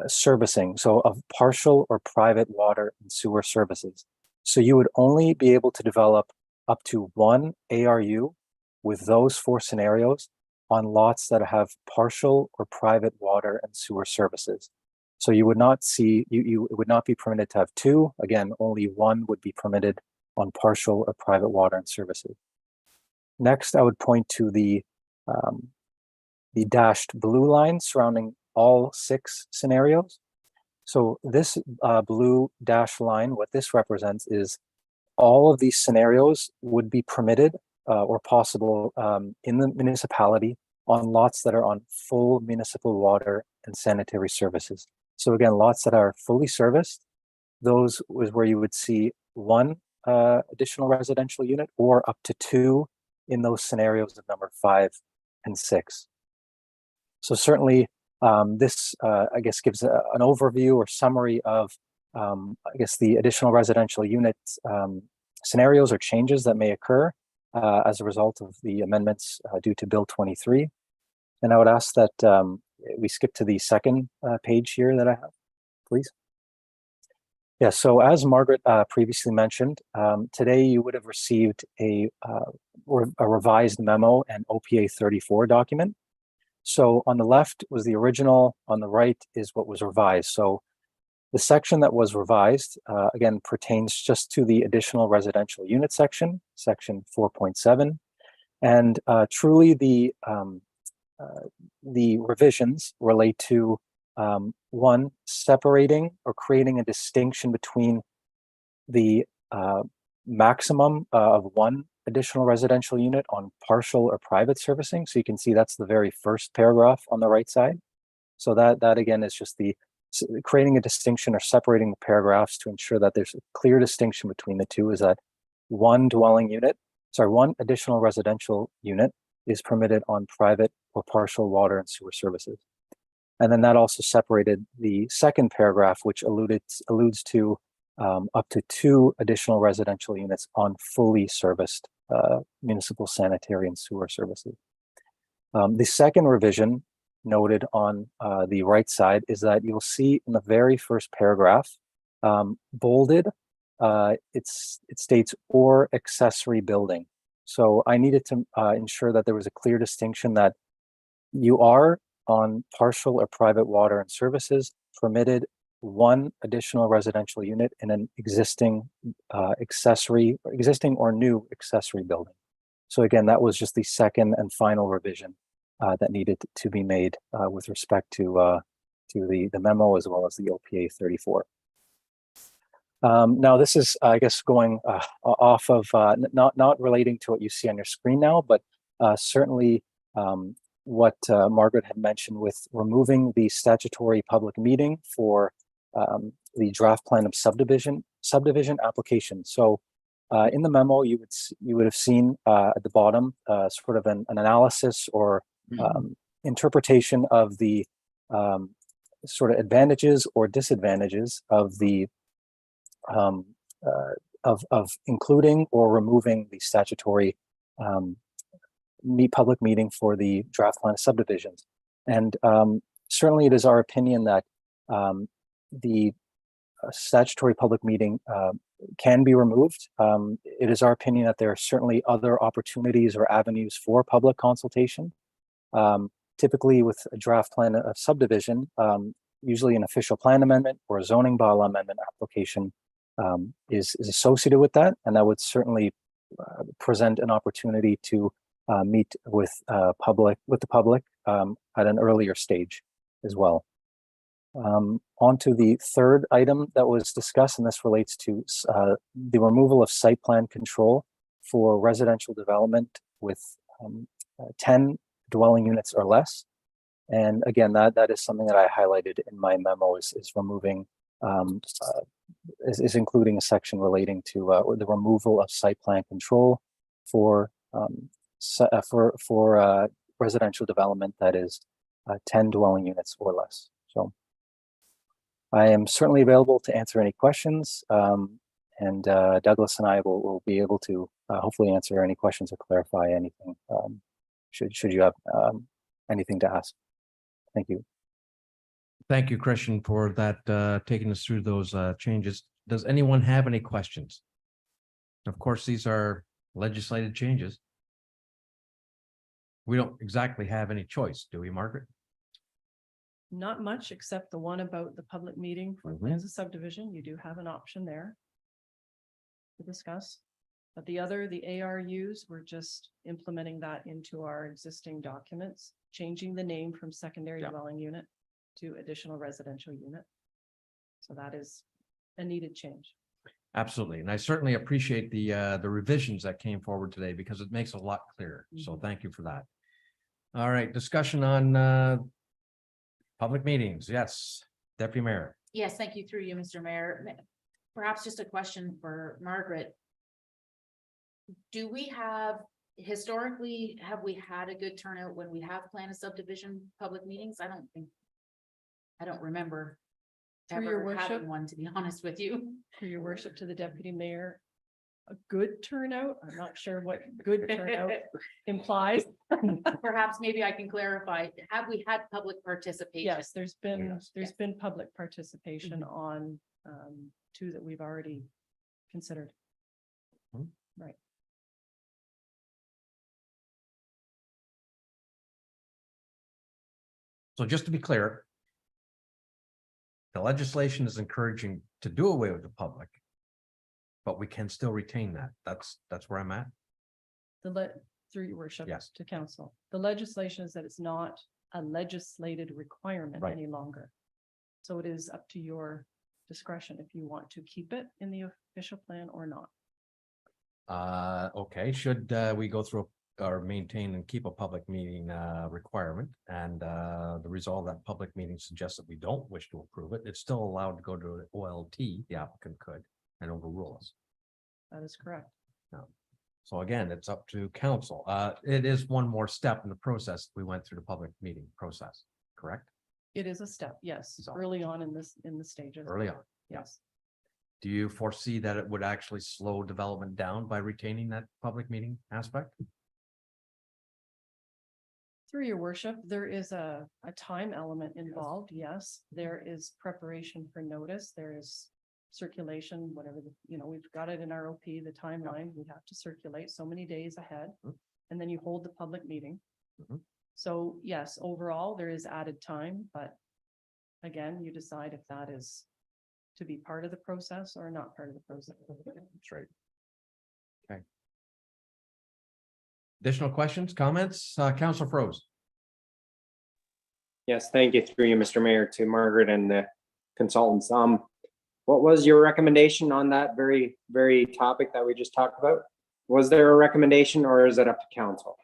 servicing, so of partial or private water and sewer services. So you would only be able to develop up to 1 ARU with those 4 scenarios on lots that have partial or private water and sewer services. So you would not see, you would not be permitted to have 2. Again, only 1 would be permitted on partial or private water and services. Next, I would point to the dashed blue line surrounding all 6 scenarios. So this blue dashed line, what this represents is all of these scenarios would be permitted or possible in the municipality on lots that are on full municipal water and sanitary services. So again, lots that are fully serviced, those is where you would see 1 additional residential unit or up to 2 in those scenarios of number 5 and 6. So certainly this, I guess, gives an overview or summary of, I guess, the additional residential unit scenarios or changes that may occur as a result of the amendments due to Bill 23. And I would ask that we skip to the second page here that I have, please. Yeah, so as Margaret previously mentioned, today you would have received a revised memo and OPA 34 document. So on the left was the original, on the right is what was revised. So the section that was revised, again, pertains just to the additional residential unit section, section 4.7. And truly the revisions relate to 1, separating or creating a distinction between the maximum of 1 additional residential unit on partial or private servicing. So you can see that's the very first paragraph on the right side. So that again is just the creating a distinction or separating the paragraphs to ensure that there's a clear distinction between the two, is that 1 additional residential unit is permitted on private or partial water and sewer services. And then that also separated the second paragraph, which alludes to up to 2 additional residential units on fully serviced municipal sanitary and sewer services. The second revision noted on the right side is that you'll see in the very first paragraph, bolded, it states or accessory building. So I needed to ensure that there was a clear distinction that you are on partial or private water and services permitted 1 additional residential unit in an existing existing or new accessory building. So again, that was just the second and final revision that needed to be made with respect to the memo as well as the OPA 34. Now this is, I guess, going off of not relating to what you see on your screen now, but certainly what Margaret had mentioned with removing the statutory public meeting for the draft plan of subdivision application. So in the memo, you would have seen at the bottom sort of an analysis or interpretation of the sort of advantages or disadvantages of the of including or removing the statutory public meeting for the draft plan of subdivisions. And certainly it is our opinion that the statutory public meeting can be removed. It is our opinion that there are certainly other opportunities or avenues for public consultation. Typically with a draft plan of subdivision, usually an official plan amendment or a zoning bylaw amendment application is associated with that. And that would certainly present an opportunity to meet with the public at an earlier stage as well. On to the third item that was discussed, and this relates to the removal of site plan control for residential development with 10 dwelling units or less. And again, that is something that I highlighted in my memo is removing, is including a section relating to the removal of site plan control for residential development that is 10 dwelling units or less. So I am certainly available to answer any questions, and Douglas and I will be able to hopefully answer any questions or clarify anything should you have anything to ask. Thank you. Thank you, Christian, for that, taking us through those changes. Does anyone have any questions? Of course, these are legislated changes. We don't exactly have any choice, do we, Margaret? Not much, except the one about the public meeting for plans of subdivision. You do have an option there to discuss. But the ARUs, we're just implementing that into our existing documents, changing the name from secondary dwelling unit to additional residential unit. So that is a needed change. Absolutely. And I certainly appreciate the revisions that came forward today because it makes it a lot clearer. So thank you for that. All right, discussion on public meetings. Yes, Deputy Mayor. Yes, thank you through you, Mr. Mayor. Perhaps just a question for Margaret. Do we have, historically, have we had a good turnout when we have plan a subdivision public meetings? I don't remember Through your ever worship. having one, to be honest with you. For your worship to the deputy mayor, a good turnout. I'm not sure what good turnout implies. Perhaps maybe I can clarify. Have we had public participation? Yes, there's been Yes. public participation on two that we've already considered. Right. So just to be clear, the legislation is encouraging to do away with the public, but we can still retain that. That's where I'm at. Through your worship. Yes. To council. The legislation is that it's not a legislated requirement Right. any longer. So it is up to your discretion if you want to keep it in the official plan or not. Okay, should we go through or maintain and keep a public meeting requirement and the result of that public meeting suggests that we don't wish to approve it, it's still allowed to go to the OLT, the applicant could, and overrule us. That is correct. So again, it's up to council. It is one more step in the process. We went through the public meeting process, correct? It is a step, yes, So- early on in the stages. Early on. Yes. Do you foresee that it would actually slow development down by retaining that public meeting aspect? Through your worship, there is a time element involved, yes. There is preparation for notice, there is circulation, whatever, we've got it in our OP, the timeline, we have to circulate so many days ahead. And then you hold the public meeting. Mhm. So yes, overall, there is added time, but again, you decide if that is to be part of the process or not part of the process. That's right. Okay. Additional questions, comments? Councilor Froze. Yes, thank you through you, Mr. Mayor, to Margaret and the consultants. What was your recommendation on that very, very topic that we just talked about? Was there a recommendation or is it up to council?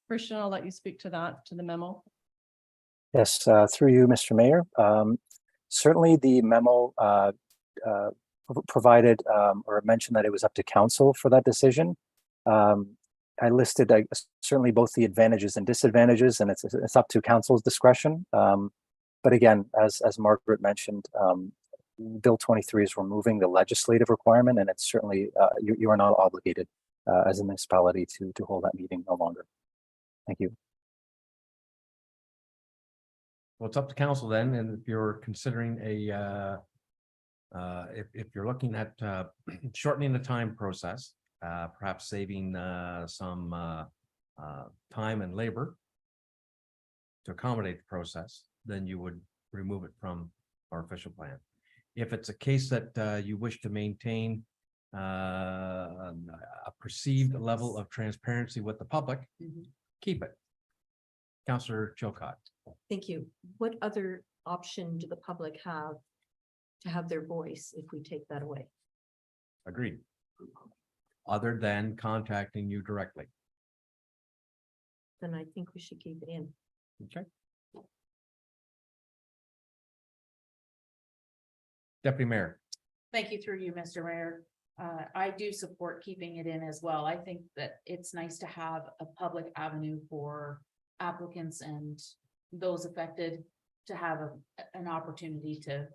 Christian, I'll let you speak to that, to the memo. Yes, through you, Mr. Mayor. Certainly the memo provided or mentioned that it was up to council for that decision. I listed certainly both the advantages and disadvantages, and it's up to council's discretion. But again, as Margaret mentioned, Bill 23 is removing the legislative requirement, and it's certainly you are not obligated as a municipality to hold that meeting no longer. Thank you. Well, it's up to council then, and if you're considering a if you're looking at, shortening the time process, perhaps saving, some, time and labor to accommodate the process, then you would remove it from our official plan. If it's a case that, you wish to maintain, a perceived level of transparency with the public, Mhm. keep it. Counselor Chilcott. Thank you. What other option do the public have to have their voice if we take that away? Agreed. Other than contacting you directly. Then I think we should keep it in. Okay. Deputy Mayor. Thank you through you, Mr. Mayor. I do support keeping it in as well. I think that it's nice to have a public avenue for applicants and those affected to have an opportunity to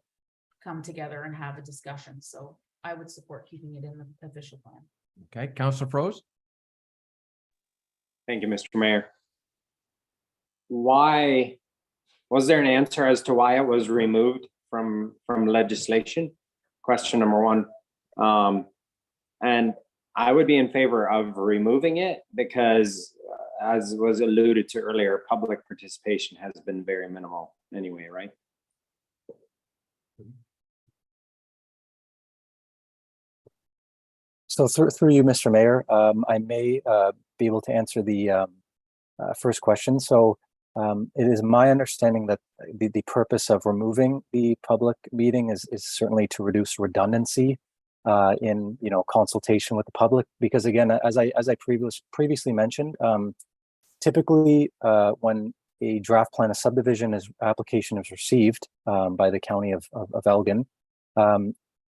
come together and have a discussion. So I would support keeping it in the official plan. Okay, Counselor Froze. Thank you, Mr. Mayor. Why, was there an answer as to why it was removed from legislation? Question number one. And I would be in favor of removing it because, as was alluded to earlier, public participation has been very minimal anyway, right? So through you, Mr. Mayor, I may be able to answer the first question. So it is my understanding that the purpose of removing the public meeting is certainly to reduce redundancy in consultation with the public. Because again, as I previously mentioned, typically when a draft plan of subdivision application is received by the county of Elgin,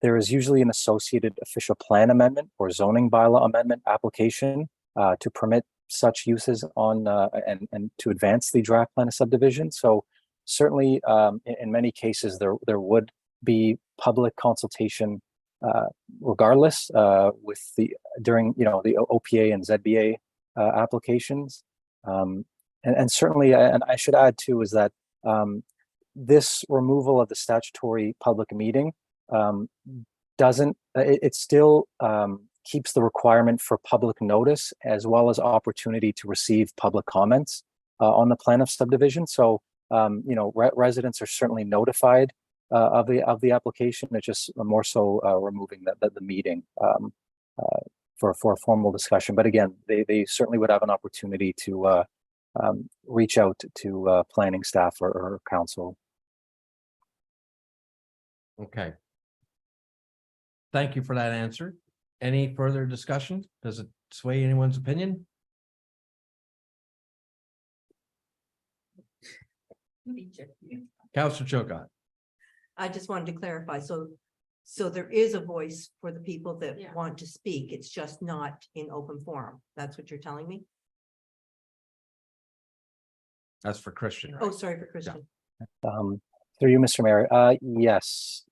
there is usually an associated official plan amendment or zoning bylaw amendment application to permit such uses on and to advance the draft plan of subdivision. So certainly in many cases there would be public consultation regardless with during the OPA and ZBA applications. And certainly, and I should add too, is that this removal of the statutory public meeting doesn't, it still keeps the requirement for public notice as well as opportunity to receive public comments on the plan of subdivision. So, residents are certainly notified of the application. It's just more so removing the meeting for a formal discussion. But again, they certainly would have an opportunity to reach out to planning staff or council. Okay. Thank you for that answer. Any further discussion? Does it sway anyone's opinion? Counselor Chilcott. I just wanted to clarify. So there is a voice for the people that Yeah. want to speak. It's just not in open forum. That's what you're telling me? That's for Christian, Oh, right? sorry for Christian. Through you, Mr. Mayor. Yes.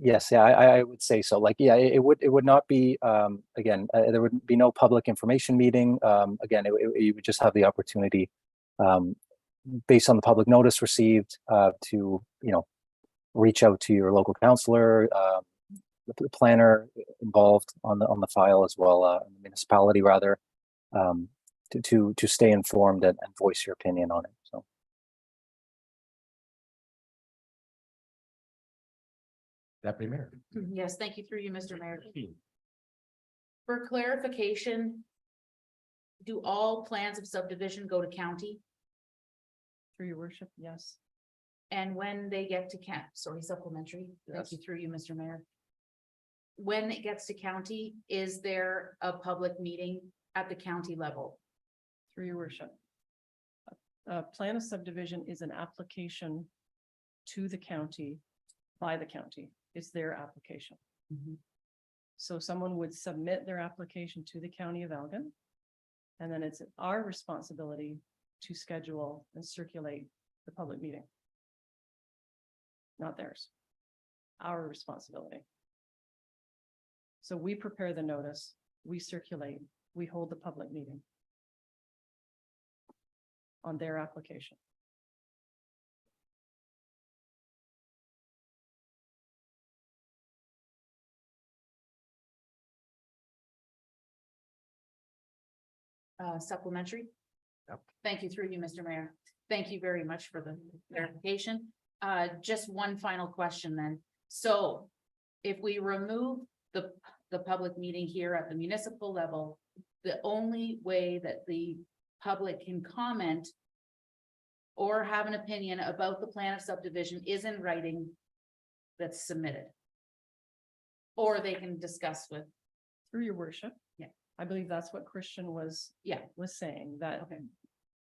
Yes, yeah, I would say so. Like, yeah, it would not be, again, there would be no public information meeting. Again, you would just have the opportunity, based on the public notice received, to, reach out to your local counselor, the planner involved on the file as well, the municipality rather, to stay informed and voice your opinion on it. So. Deputy Mayor. Yes, thank you through you, Mr. Mayor. For clarification, do all plans of subdivision go to county? Through your worship, yes. And when they get to supplementary, thank you through you, Mr. Mayor. When it gets to county, is there a public meeting at the county level? Through your worship. A plan of subdivision is an application to the county by the county. It's their application. So someone would submit their application to the county of Elgin. And then it's our responsibility to schedule and circulate the public meeting. Not theirs. Our responsibility. So we prepare the notice, we circulate, we hold the public meeting on their application. supplementary? Yep. Thank you through you, Mr. Mayor. Thank you very much for the clarification. Just one final question then. So if we remove the public meeting here at the municipal level, the only way that the public can comment or have an opinion about the plan of subdivision is in writing that's submitted. Or they can discuss with, Through your worship. Yeah. I believe that's what Christian was saying, that Okay.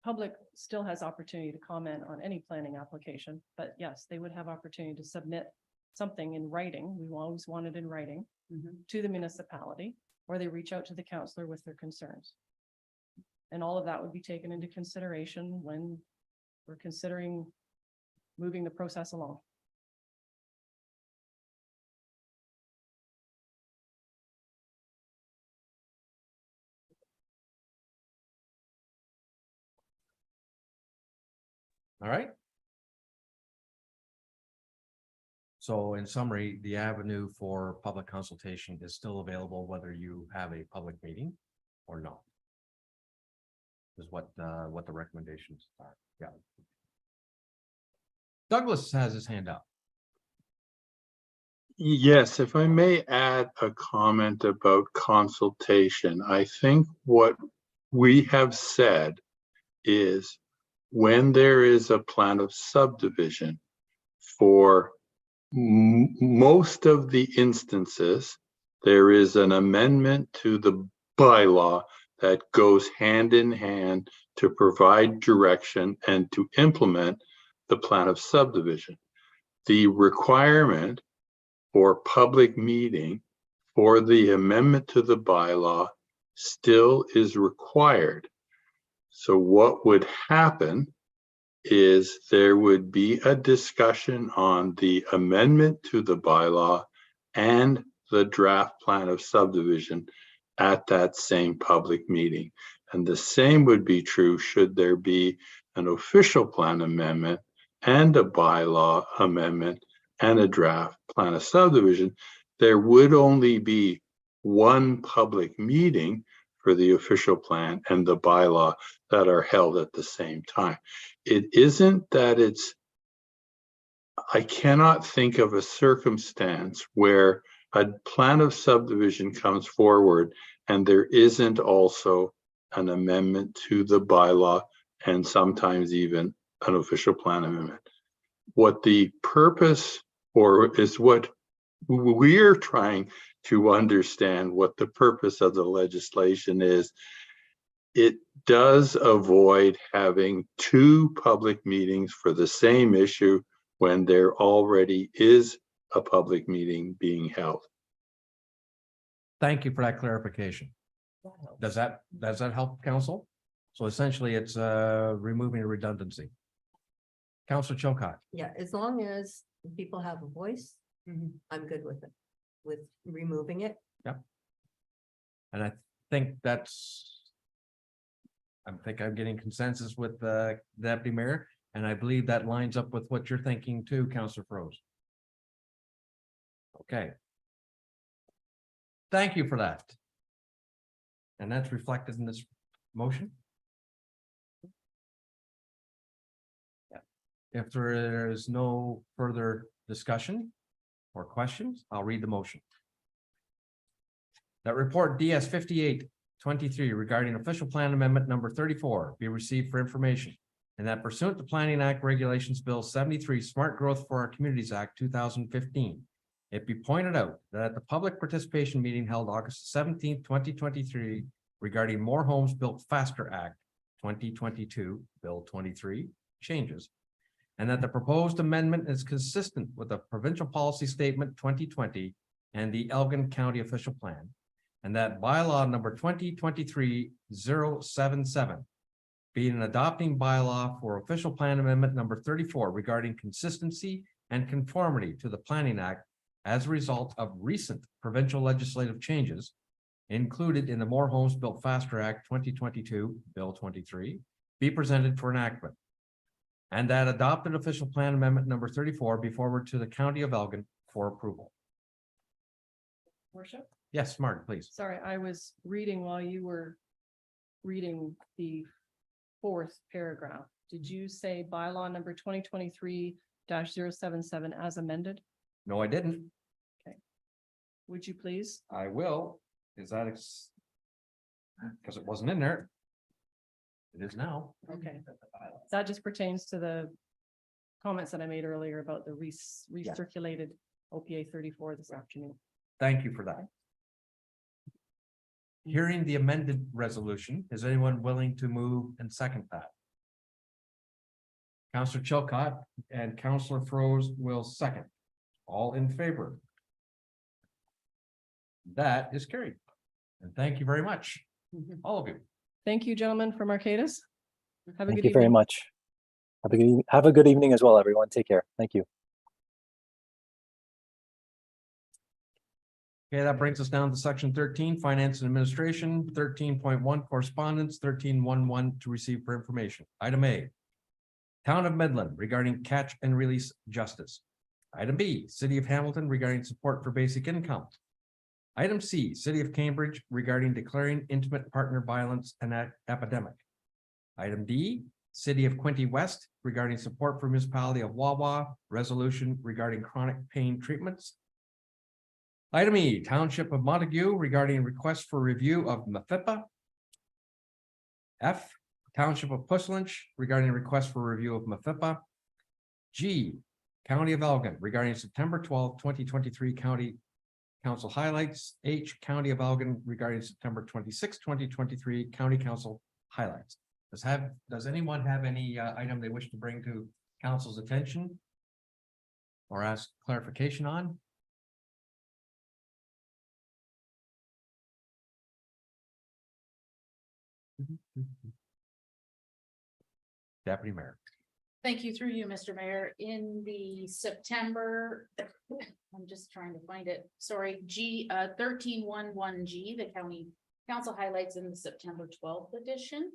public still has opportunity to comment on any planning application, but yes, they would have opportunity to submit something in writing. We always want it in writing to the municipality, or they reach out to the counselor with their concerns. And all of that would be taken into consideration when we're considering moving the process along. All right. So in summary, the avenue for public consultation is still available whether you have a public meeting or not. Is what the recommendations are. Yeah. Douglas has his hand up. Yes, if I may add a comment about consultation, I think what we have said is when there is a plan of subdivision, for most of the instances, there is an amendment to the bylaw that goes hand in hand to provide direction and to implement the plan of subdivision. The requirement for public meeting for the amendment to the bylaw still is required. So what would happen is there would be a discussion on the amendment to the bylaw and the draft plan of subdivision at that same public meeting. And the same would be true should there be an official plan amendment and a bylaw amendment and a draft plan of subdivision. There would only be one public meeting for the official plan and the bylaw that are held at the same time. It isn't that I cannot think of a circumstance where a plan of subdivision comes forward and there isn't also an amendment to the bylaw and sometimes even an official plan amendment. What the purpose or is what we're trying to understand what the purpose of the legislation is. It does avoid having two public meetings for the same issue when there already is a public meeting being held. Thank you for that clarification. Does that help, council? So essentially it's removing a redundancy. Councilor Chilcott. Yeah, as long as people have a voice, I'm good with it, with removing it. And I think I'm getting consensus with the deputy mayor, and I believe that lines up with what you're thinking too, Councilor Froese. Okay. Thank you for that. And that's reflected in this motion. Yeah. If there is no further discussion or questions, I'll read the motion. That report DS 5823 regarding official plan amendment number 34 be received for information. And that pursuant to Planning Act Regulations Bill 73 Smart Growth for Our Communities Act 2015. It be pointed out that at the public participation meeting held August 17th, 2023 regarding More Homes Built Faster Act 2022, Bill 23 changes. And that the proposed amendment is consistent with the Provincial Policy Statement 2020 and the Elgin County Official Plan. And that bylaw number 2023-077 being an adopting bylaw for official plan amendment number 34 regarding consistency and conformity to the Planning Act as a result of recent provincial legislative changes included in the More Homes Built Faster Act 2022, Bill 23, be presented for enactment. And that adopted official plan amendment number 34 be forwarded to the County of Elgin for approval. Worship? Yes, Mark, please. Sorry, I was reading while you were reading the fourth paragraph. Did you say bylaw number 2023-077 as amended? No, I didn't. Would you please? I will. Is that because it wasn't in there. It is now. Okay. That just pertains to the comments that I made earlier about the recirculated OPA 34 this afternoon. Thank you for that. Hearing the amended resolution, is anyone willing to move and second that? Counselor Chilcott and Counselor Froze will second. All in favor? That is carried. And thank you very much, all of you. Thank you, gentlemen from Arcadis. Have a Thank good you very evening. much. Have a good evening as well, everyone. Take care. Thank you. Okay, that brings us down to section 13, finance and administration, 13.1 correspondence, 13.11 to receive for information. Item A. Town of Midland regarding catch and release justice. Item B, City of Hamilton regarding support for basic income. Item C, City of Cambridge regarding declaring intimate partner violence an epidemic. Item D, City of Quinte West regarding support for municipality of Wawa, resolution regarding chronic pain treatments. Item E, Township of Montague regarding request for review of MFIPA. F, Township of Puslinch regarding request for review of MFIPA. G, County of Elgin regarding September 12, 2023 County Council highlights. H, County of Elgin regarding September 26, 2023 County Council highlights. Does anyone have any item they wish to bring to council's attention or ask clarification on? Deputy Mayor. Thank you through you, Mr. Mayor. In the September, I'm just trying to find it, sorry, 13.11G, the county council highlights in the September 12th edition.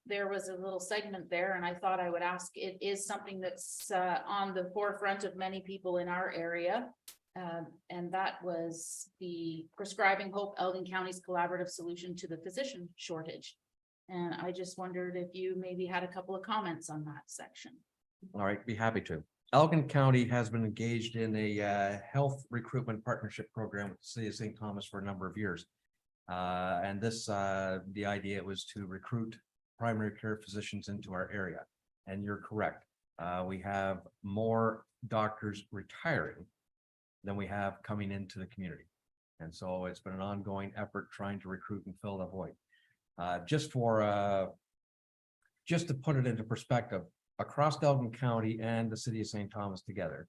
There was a little segment there and I thought I would ask, it is something that's on the forefront of many people in our area. And that was the Prescribing Hope Elgin County's collaborative solution to the physician shortage. And I just wondered if you maybe had a couple of comments on that section. All right, be happy to. Elgin County has been engaged in a health recruitment partnership program with the City of St. Thomas for a number of years. And this, the idea was to recruit primary care physicians into our area. And you're correct. We have more doctors retiring than we have coming into the community. And so it's been an ongoing effort trying to recruit and fill the void. Just to put it into perspective, across Elgin County and the City of St. Thomas together,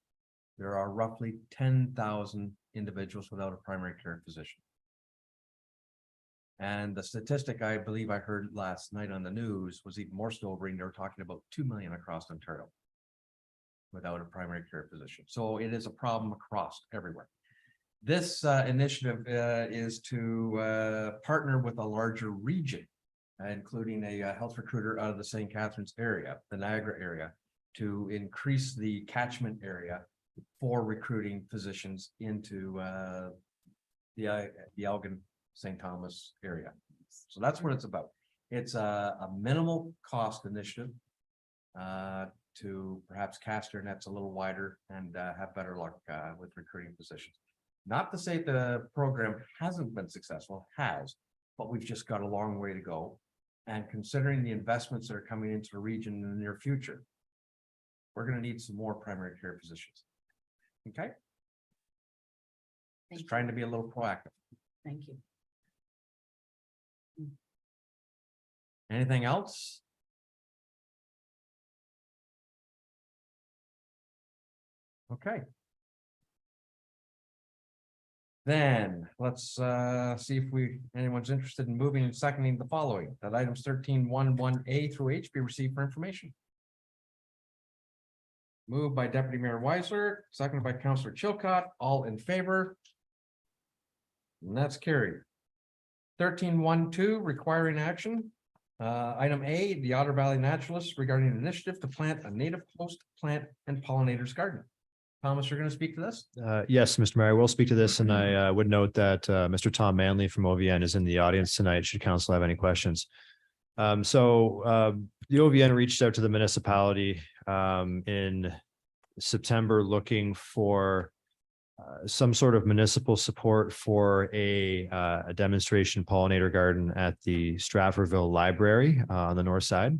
there are roughly 10,000 individuals without a primary care physician. And the statistic I believe I heard last night on the news was even more sobering. They were talking about 2 million across Ontario without a primary care physician. So it is a problem across everywhere. This initiative is to partner with a larger region, including a health recruiter out of the St. Catharines area, the Niagara area, to increase the catchment area for recruiting physicians into the Elgin St. Thomas area. So that's what it's about. It's a minimal cost initiative to perhaps cast our nets a little wider and have better luck with recruiting physicians. Not to say the program hasn't been successful, has, but we've just got a long way to go. And considering the investments that are coming into the region in the near future, we're going to need some more primary care physicians. Okay? Just trying to be a little proactive. Thank you. Anything else? Okay. Then let's see if anyone's interested in moving and seconding the following, that items 13.11A through H be received for information. Moved by Deputy Mayor Weisler, seconded by Councillor Chilcott, all in favor. And that's carried. 13.12 requiring action. Item A, the Otter Valley Naturalists regarding an initiative to plant a native host plant and pollinators garden. Thomas, you're going to speak to this? Yes, Mr. Mayor, I will speak to this, and I would note that Mr. Tom Manley from OVN is in the audience tonight, should council have any questions. The OVN reached out to the municipality in September looking for some sort of municipal support for a demonstration pollinator garden at the Stratfordville Library on the north side.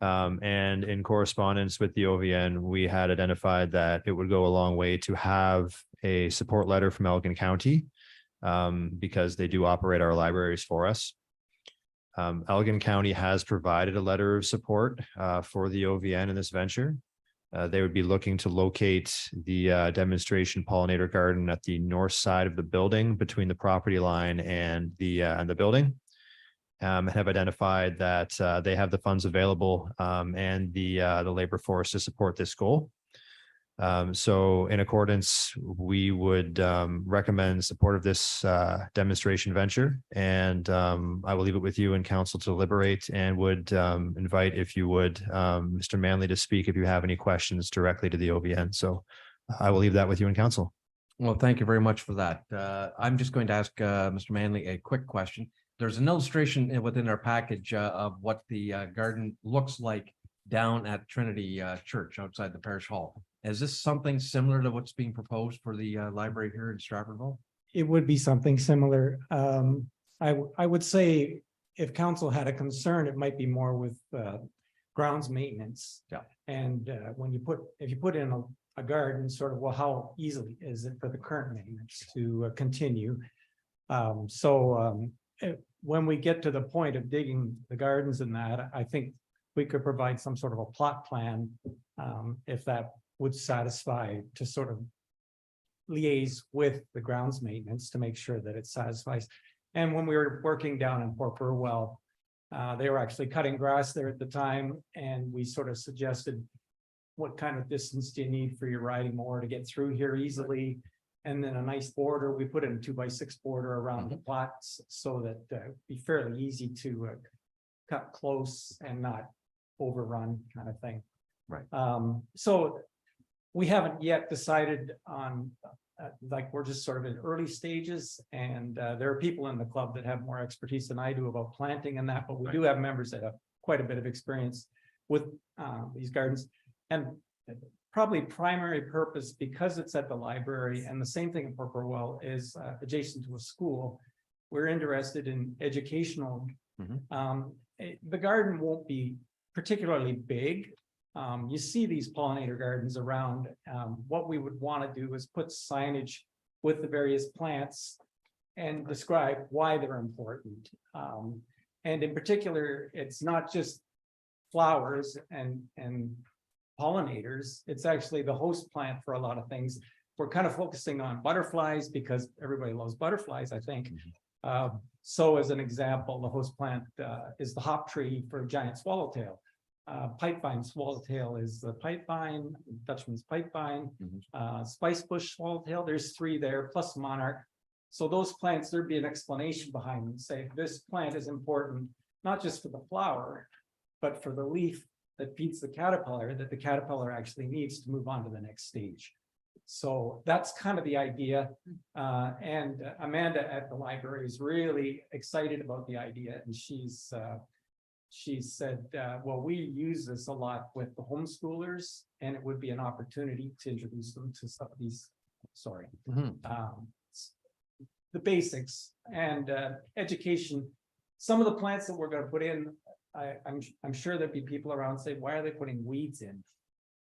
And in correspondence with the OVN, we had identified that it would go a long way to have a support letter from Elgin County because they do operate our libraries for us. Elgin County has provided a letter of support for the OVN in this venture. They would be looking to locate the demonstration pollinator garden at the north side of the building between the property line and the building. Have identified that they have the funds available and the labor force to support this goal. So in accordance, we would recommend support of this demonstration venture, and I will leave it with you and council to deliberate, and would invite, if you would, Mr. Manley to speak if you have any questions directly to the OVN. So I will leave that with you and council. Well, thank you very much for that. I'm just going to ask Mr. Manley a quick question. There's an illustration within our package of what the garden looks like down at Trinity Church outside the parish hall. Is this something similar to what's being proposed for the library here in Stratfordville? It would be something similar. I would say if council had a concern, it might be more with grounds maintenance. Yeah. And if you put in a garden, sort of, well, how easily is it for the current maintenance to continue? When we get to the point of digging the gardens and that, I think we could provide some sort of a plot plan, if that would satisfy, to sort of liaise with the grounds maintenance to make sure that it satisfies. And when we were working down in Port Burwell, they were actually cutting grass there at the time, and we sort of suggested, what kind of distance do you need for your riding mower to get through here easily? And then a nice border, we put in a 2x6 border around the plots so that it'd be fairly easy to cut close and not overrun, kind of thing. Right. So we haven't yet decided on, like, we're just sort of in early stages, and there are people in the club that have more expertise than I do about planting and that, but we do have members that have quite a bit of experience with these gardens. And probably primary purpose, because it's at the library, and the same thing in Port Burwell is adjacent to a school, we're interested in educational. The garden won't be particularly big. You see these pollinator gardens around. What we would want to do is put signage with the various plants and describe why they're important. And in particular, it's not just flowers and pollinators, it's actually the host plant for a lot of things. We're kind of focusing on butterflies because everybody loves butterflies, I think. So as an example, the host plant is the hop tree for giant swallowtail. Pipevine swallowtail is the pipevine, Dutchman's pipevine, spicebush swallowtail, there's 3 there, plus monarch. So those plants, there'd be an explanation behind them, say this plant is important, not just for the flower, but for the leaf that feeds the caterpillar, that the caterpillar actually needs to move on to the next stage. So that's kind of the idea. And Amanda at the library is really excited about the idea, and she said, well, we use this a lot with the homeschoolers, and it would be an opportunity to introduce them to some of these, the basics and education. Some of the plants that we're going to put in, I'm sure there'd be people around say, why are they putting weeds in?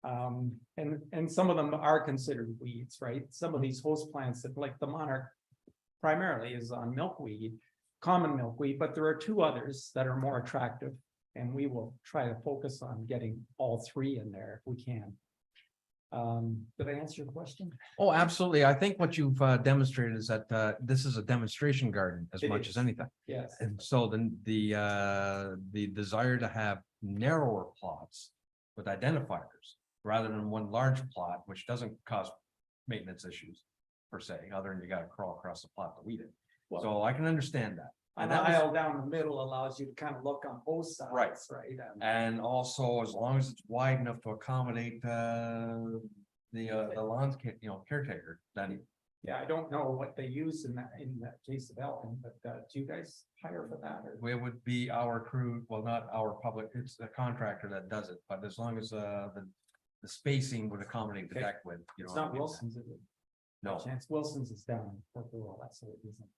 And some of them are considered weeds, right? Some of these host plants that, like the monarch, primarily is on milkweed, common milkweed, but there are 2 others that are more attractive, and we will try to focus on getting all 3 in there if we can. Did I answer your question? Oh, absolutely. I think what you've demonstrated is that this is a demonstration garden as It much is. as anything. Yes. And so then the desire to have narrower plots with identifiers rather than one large plot, which doesn't cause maintenance issues per se, other than you got to crawl across the plot to weed it. So I can understand that. An that was- aisle down the middle allows you to kind of look on both sides, right? And also, as long as it's wide enough to accommodate the lawns, caretaker, then Yeah, I don't know what they use in that case of Elton, but do you guys hire for that or? it would be our crew, well, not our public, it's the contractor that does it, but as long as the spacing would accommodate the Okay. deck width, you know. It's not Wilson's, is it? No. Chance Wilson's is down in Port Royal, that's what it isn't.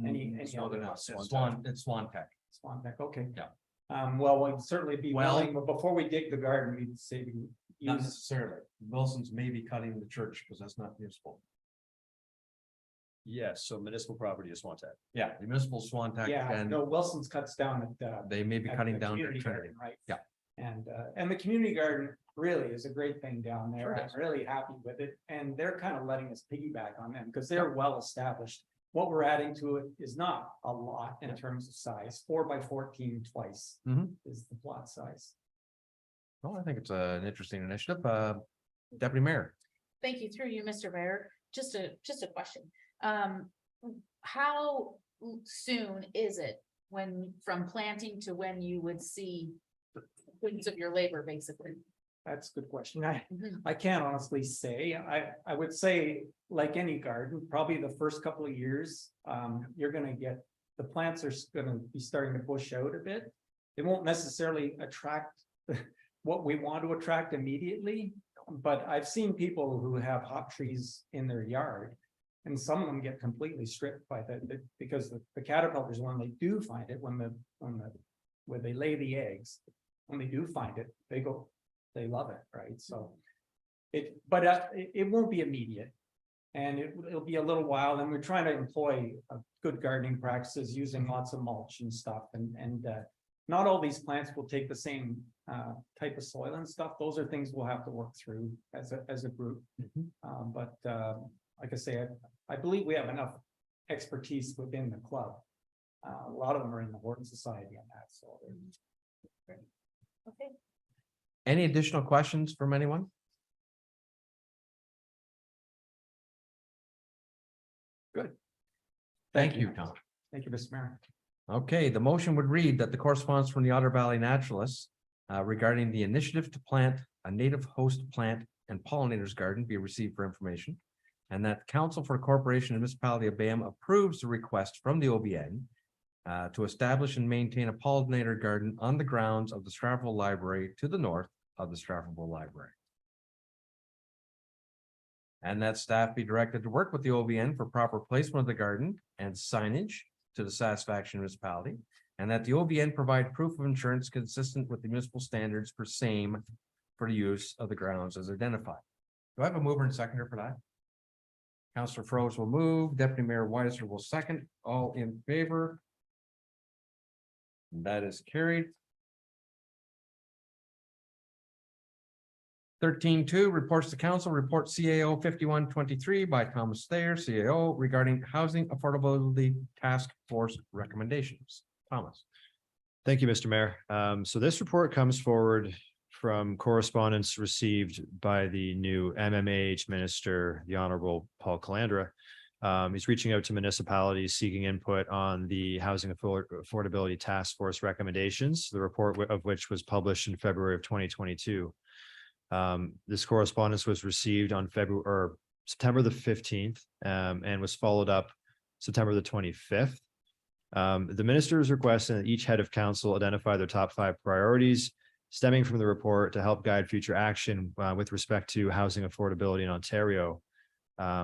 Any It's other Swan Tech. Swan Tech, okay. Yeah. Well, we'd certainly be Well- willing, but before we dig the garden, we'd say Not use, necessarily. Wilson's may be cutting the church because that's not municipal. Yes, so municipal property is Swan Tech. Yeah, the municipal Swan Tech yeah, and no, Wilson's cuts down at they may be at cutting the down their community Trinity. garden, right? Yeah. And the community garden really is a great thing down Sure there. is. I'm really happy with it. And they're kind of letting us piggyback on them because they're well established. What we're adding to it is not a lot in terms of size, 4x14 twice Mhm. is the plot size. Well, I think it's an interesting initiative. Deputy Mayor. Thank you, through you, Mr. Mayor. Just a question. How soon is it from planting to when you would see the fruits of your labor, basically? That's a good question. Mhm. I can't honestly say. I would say, like any garden, probably the first couple of years, you're gonna get, the plants are gonna be starting to bush out a bit. They won't necessarily attract what we want to attract immediately, but I've seen people who have hop trees in their yard. And some of them get completely stripped by because the caterpillars, when they do find it, when they lay the eggs, when they do find it, they love it, right? So it won't be immediate. And it'll be a little while, and we're trying to employ good gardening practices using lots of mulch and stuff, and not all these plants will take the same type of soil and stuff. Those are things we'll have to work through as a group. But like I say, I believe we have enough expertise within the club. A lot of them are in the Horton Society on that, so. Okay, Any additional questions from anyone? Good. Thank you, Tom. Thank you, Mr. Mayor. Okay, the motion would read that the correspondence from the Otter Valley Naturalists regarding the initiative to plant a native host plant and pollinators garden be received for information. And that Council for the Corporation and Municipality of Bayham approves the request from the OBN to establish and maintain a pollinator garden on the grounds of the Stratford Library to the north of the Stratford Library. And that staff be directed to work with the OBN for proper placement of the garden and signage to the satisfaction of municipality. And that the OBN provide proof of insurance consistent with the municipal standards for same for the use of the grounds as identified. Do I have a mover and seconder for that? Councillor Froese will move, Deputy Mayor Weiser will second, all in favor. And that is carried. 13.2 reports to council, report CAO 5123 by Thomas Thayer, CAO, regarding housing affordability task force recommendations. Thomas. Thank you, Mr. Mayor. So this report comes forward from correspondence received by the new MMAH Minister, the Honorable Paul Calandra. He's reaching out to municipalities seeking input on the Housing Affordability Task Force recommendations, the report of which was published in February of 2022. This correspondence was received on September the 15th, and was followed up September the 25th. The minister is requesting that each head of council identify their top 5 priorities stemming from the report to help guide future action with respect to housing affordability in Ontario.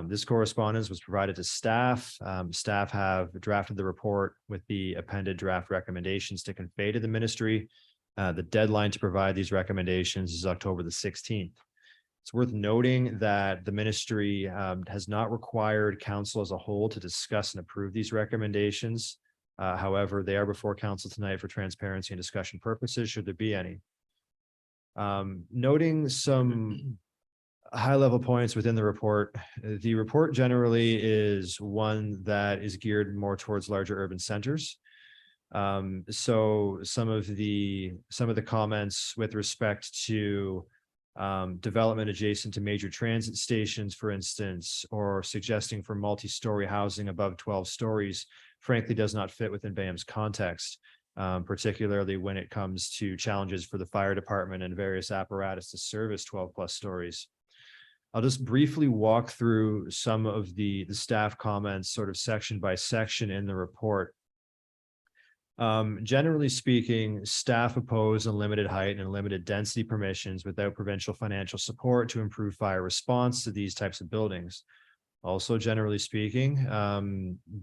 This correspondence was provided to staff. Staff have drafted the report with the appended draft recommendations to convey to the ministry. The deadline to provide these recommendations is October the 16th. It's worth noting that the ministry has not required council as a whole to discuss and approve these recommendations. However, they are before council tonight for transparency and discussion purposes, should there be any. Noting some high-level points within the report generally is one that is geared more towards larger urban centers. So some of the comments with respect to development adjacent to major transit stations, for instance, or suggesting for multi-story housing above 12 stories, frankly, does not fit within Bayham's context, particularly when it comes to challenges for the fire department and various apparatus to service 12+ stories. I'll just briefly walk through some of the staff comments, sort of section by section in the report. Generally speaking, staff oppose unlimited height and limited density permissions without provincial financial support to improve fire response to these types of buildings. Also, generally speaking,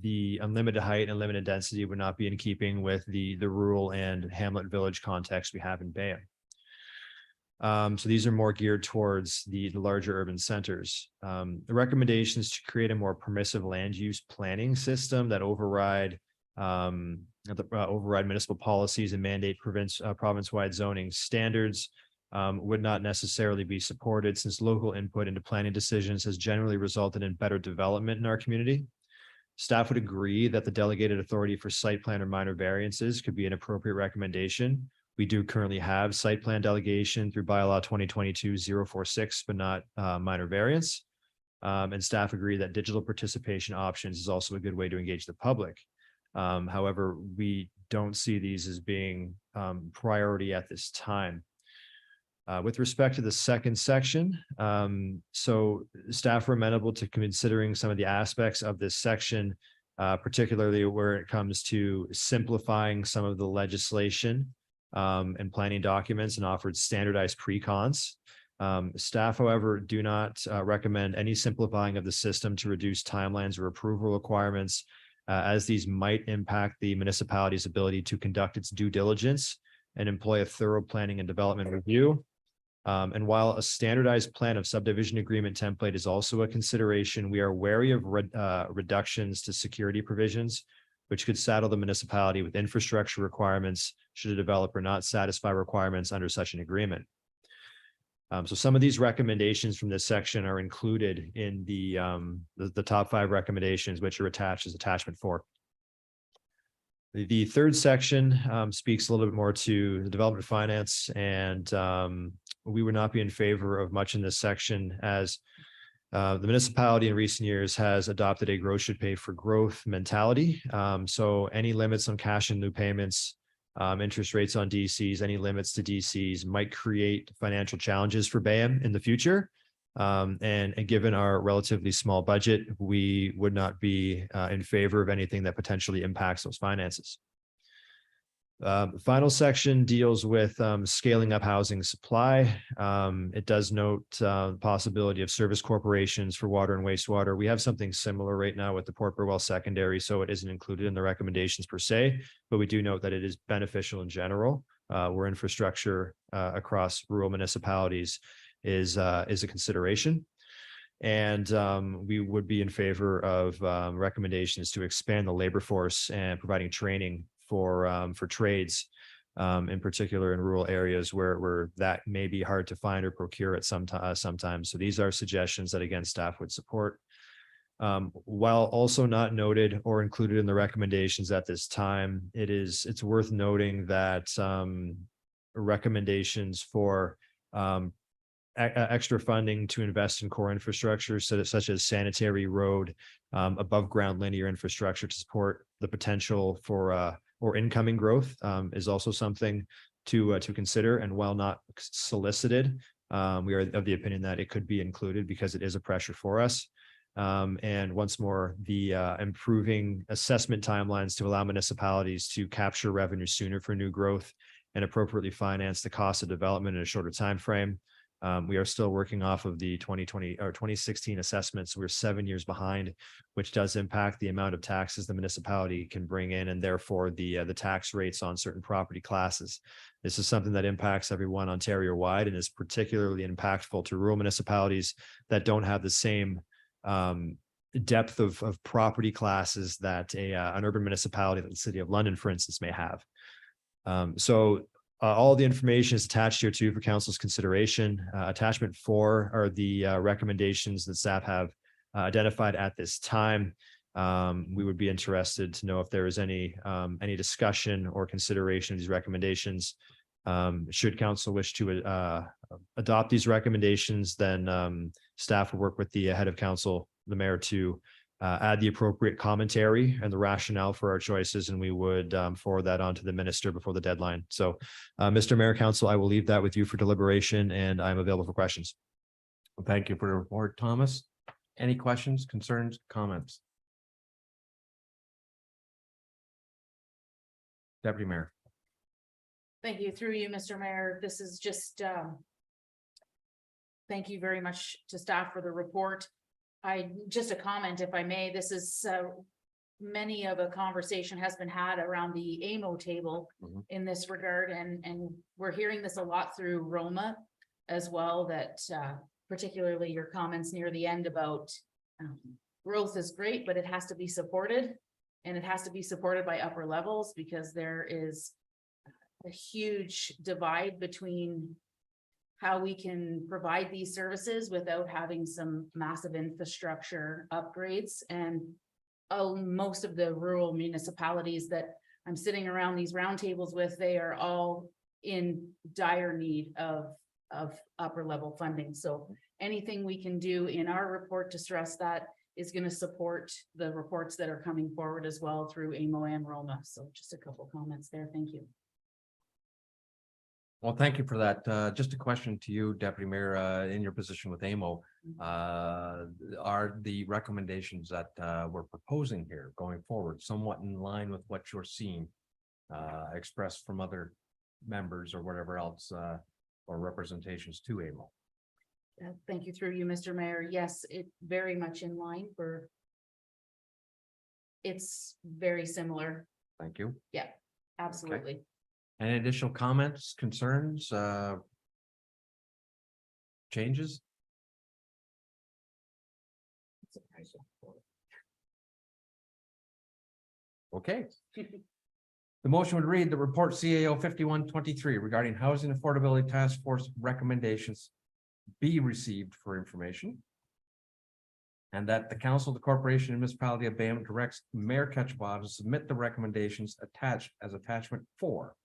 the unlimited height and limited density would not be in keeping with the rural and hamlet village context we have in Bayham. So these are more geared towards the larger urban centers. The recommendations to create a more permissive land use planning system that override municipal policies and mandate province-wide zoning standards would not necessarily be supported, since local input into planning decisions has generally resulted in better development in our community. Staff would agree that the delegated authority for site plan or minor variances could be an appropriate recommendation. We do currently have site plan delegation through bylaw 2022-046, but not minor variance. And staff agree that digital participation options is also a good way to engage the public. However, we don't see these as being priority at this time. With respect to the second section, so staff are amenable to considering some of the aspects of this section, particularly where it comes to simplifying some of the legislation and planning documents and offered standardized pre-cons. Staff, however, do not recommend any simplifying of the system to reduce timelines or approval requirements, as these might impact the municipality's ability to conduct its due diligence and employ a thorough planning and development review. And while a standardized plan of subdivision agreement template is also a consideration, we are wary of reductions to security provisions, which could saddle the municipality with infrastructure requirements should a developer not satisfy requirements under such an agreement. So some of these recommendations from this section are included in the top 5 recommendations, which are attached as attachment 4. The third section speaks a little bit more to the development finance, and we would not be in favor of much in this section, as the municipality in recent years has adopted a growth should pay for growth mentality. So any limits on cash in lieu payments, interest rates on DCs, any limits to DCs might create financial challenges for Bayham in the future. And given our relatively small budget, we would not be in favor of anything that potentially impacts those finances. The final section deals with scaling up housing supply. It does note the possibility of service corporations for water and wastewater. We have something similar right now with the Port Burwell Secondary, so it isn't included in the recommendations per se, but we do note that it is beneficial in general, where infrastructure across rural municipalities is a consideration. And we would be in favor of recommendations to expand the labor force and providing training for trades, in particular in rural areas where that may be hard to find or procure at sometimes. So these are suggestions that, again, staff would support. While also not noted or included in the recommendations at this time, it's worth noting that recommendations for extra funding to invest in core infrastructure, such as sanitary, road, above ground linear infrastructure to support the potential for or incoming growth, is also something to consider. And while not solicited, we are of the opinion that it could be included because it is a pressure for us. And once more, the improving assessment timelines to allow municipalities to capture revenue sooner for new growth and appropriately finance the cost of development in a shorter time frame. We are still working off of the 2020 or 2016 assessments. We're 7 years behind, which does impact the amount of taxes the municipality can bring in, and therefore the tax rates on certain property classes. This is something that impacts everyone Ontario-wide and is particularly impactful to rural municipalities that don't have the same depth of property classes that an urban municipality like the City of London, for instance, may have. All the information is attached here too for council's consideration. Attachment 4 are the recommendations that staff have identified at this time. We would be interested to know if there is any discussion or consideration of these recommendations. Should council wish to adopt these recommendations, then staff will work with the head of council, the mayor, to add the appropriate commentary and the rationale for our choices, and we would forward that on to the minister before the deadline. So, Mr. Mayor, Council, I will leave that with you for deliberation, and I'm available for questions. Thank you for the report, Thomas. Any questions, concerns, comments? Deputy Mayor. Thank you. Through you, Mr. Mayor. This is just, thank you very much to staff for the report. Just a comment, if I may, this is, many of a conversation has been had around the AMO table Mhm. in this regard, and we're hearing this a lot through Roma as well, that, particularly your comments near the end about, growth is great, but it has to be supported. And it has to be supported by upper levels, because there is a huge divide between how we can provide these services without having some massive infrastructure upgrades. And most of the rural municipalities that I'm sitting around these roundtables with, they are all in dire need of upper level funding. So anything we can do in our report to stress that is going to support the reports that are coming forward as well through AMO and Roma. So just a couple comments there. Thank you. Well, thank you for that. Just a question to you, Deputy Mayor, in your position with AMO. Are the recommendations that we're proposing here going forward somewhat in line with what you're seeing expressed from other members or whatever else or representations to AMO? Thank you through you, Mr. Mayor. Yes, it very much in line for. It's very similar. Thank you. Yeah, absolutely. Any additional comments, concerns, changes? Okay. The motion would read the report CAO 5123 regarding housing affordability task force recommendations be received for information. And that the council, the corporation and municipality of Bayonne directs Mayor Ketchba to submit the recommendations attached as attachment 4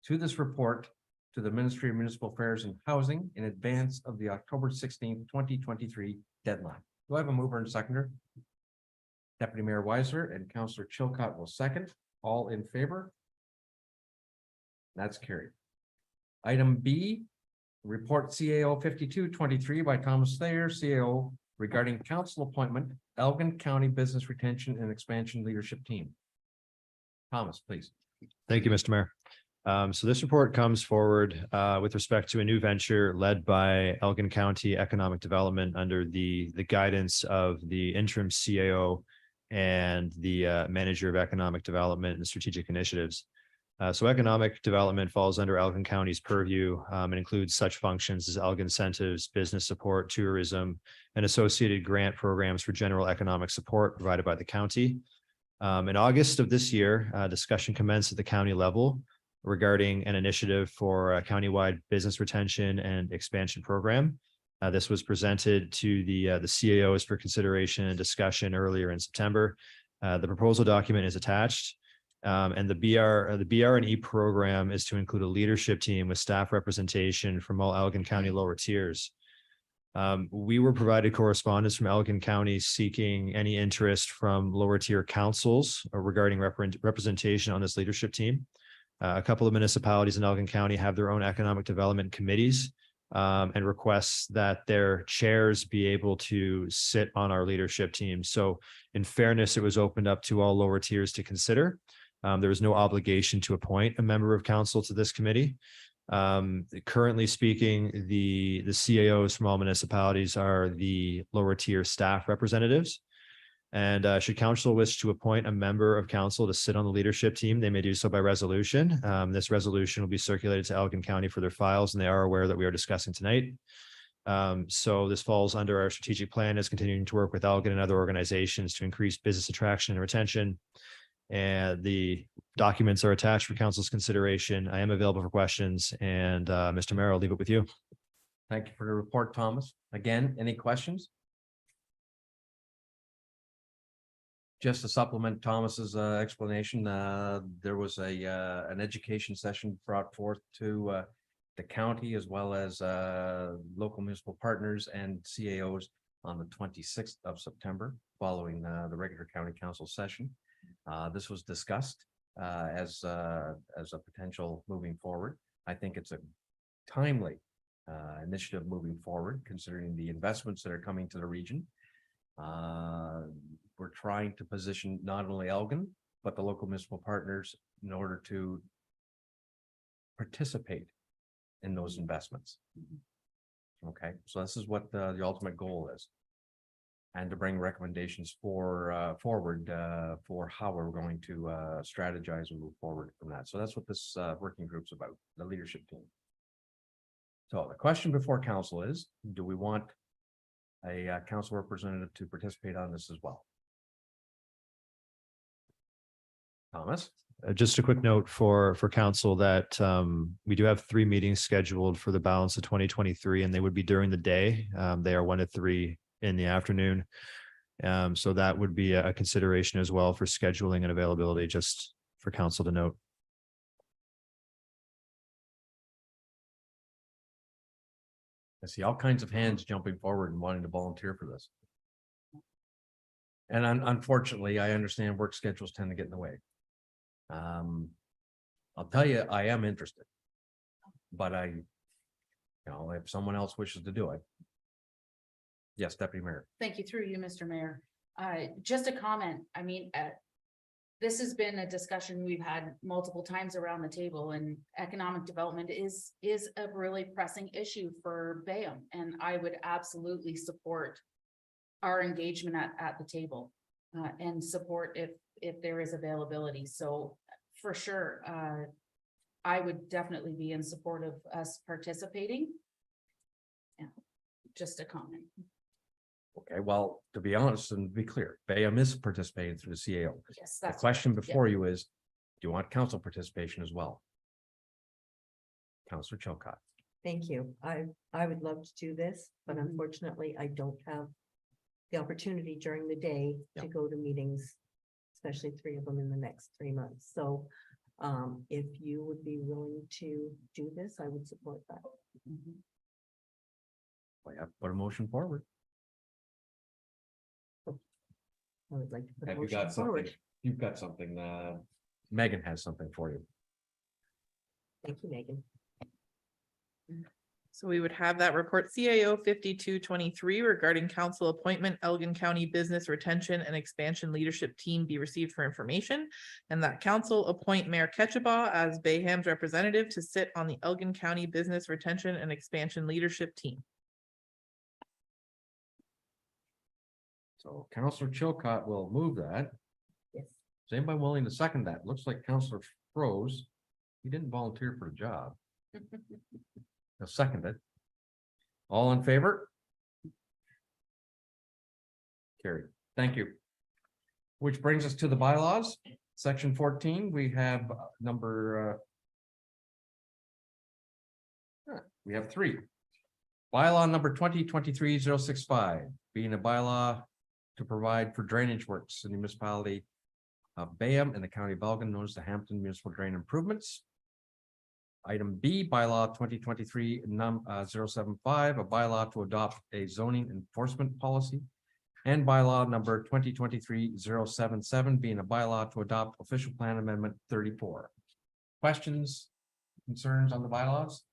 to this report to the Ministry of Municipal Affairs and Housing in advance of the October 16th, 2023 deadline. Do I have a mover and seconder? Deputy Mayor Weiser and Councillor Chilcott will second. All in favor? That's carried. Item B, report CAO 5223 by Thomas Thayer, CAO, regarding council appointment, Elgin County Business Retention and Expansion Leadership Team. Thomas, please. Thank you, Mr. Mayor. So this report comes forward with respect to a new venture led by Elgin County Economic Development under the guidance of the interim CAO and the Manager of Economic Development and Strategic Initiatives. So economic development falls under Elgin County's purview and includes such functions as Elgin incentives, business support, tourism, and associated grant programs for general economic support provided by the county. In August of this year, discussion commenced at the county level regarding an initiative for a countywide business retention and expansion program. This was presented to the CAOs for consideration and discussion earlier in September. The proposal document is attached. And the BR&E program is to include a leadership team with staff representation from all Elgin County lower tiers. We were provided correspondence from Elgin County seeking any interest from lower tier councils regarding representation on this leadership team. A couple of municipalities in Elgin County have their own economic development committees and requests that their chairs be able to sit on our leadership team. So in fairness, it was opened up to all lower tiers to consider. There is no obligation to appoint a member of council to this committee. Currently speaking, the CAOs from all municipalities are the lower tier staff representatives. And should council wish to appoint a member of council to sit on the leadership team, they may do so by resolution. This resolution will be circulated to Elgin County for their files, and they are aware that we are discussing tonight. So this falls under our strategic plan as continuing to work with Elgin and other organizations to increase business attraction and retention. And the documents are attached for council's consideration. I am available for questions, and Mr. Mayor, I'll leave it with you. Thank you for the report, Thomas. Again, any questions? Just to supplement Thomas's explanation, there was an education session brought forth to the county as well as local municipal partners and CAOs on the 26th of September, following the regular county council session. This was discussed as a potential moving forward. I think it's a timely initiative moving forward, considering the investments that are coming to the region. We're trying to position not only Elgin, but the local municipal partners in order to participate in those investments. Okay, so this is what the ultimate goal is. And to bring recommendations for forward for how we're going to strategize and move forward from that. So that's what this working group's about, the leadership team. So the question before council is, do we want a council representative to participate on this as well? Thomas? Just a quick note for council that we do have 3 meetings scheduled for the balance of 2023, and they would be during the day. They are 1 to 3 in the afternoon. So that would be a consideration as well for scheduling and availability, just for council to note. I see all kinds of hands jumping forward and wanting to volunteer for this. And unfortunately, I understand work schedules tend to get in the way. I'll tell you, I am interested. But if someone else wishes to do it. Yes, Deputy Mayor. Thank you, through you, Mr. Mayor. Just a comment. I mean, this has been a discussion we've had multiple times around the table, and economic development is a really pressing issue for Bayham, and I would absolutely support our engagement at the table and support if there is availability. So for sure, I would definitely be in support of us participating. Yeah, just a comment. Okay, well, to be honest and be clear, Bayham is participating through the CAO. Yes, The that's question correct. before you is, do you want council participation as well? Councillor Chilcott. Thank you. I would love to do this, but unfortunately, I don't have the opportunity during the day to Yeah. go to meetings, especially 3 of them in the next 3 months. So if you would be willing to do this, I would support that. Well, yeah, put a motion forward. I would like to put a Have you motion got something? forward. You've got something, Megan has something for you. Thank you, Megan. So we would have that report CAO 5223 regarding council appointment, Elgin County Business Retention and Expansion Leadership Team be received for information. And that council appoint Mayor Ketchabah as Bayham's representative to sit on the Elgin County Business Retention and Expansion Leadership Team. So Councillor Chilcott will move that. Yes. Is anybody willing to second that? Looks like Councillor Froze. He didn't volunteer for a job. He'll second it. All in favor? Carried. Thank you. Which brings us to the bylaws, section 14. We have we have 3. Bylaw number 2023-065, being a bylaw to provide for drainage works in the municipality of Bayham and the county of Elgin, known as the Hampton Municipal Drain Improvements. Item B, bylaw 2023-075, a bylaw to adopt a zoning enforcement policy. And bylaw number 2023-077, being a bylaw to adopt official plan amendment 34. Questions, concerns on the bylaws?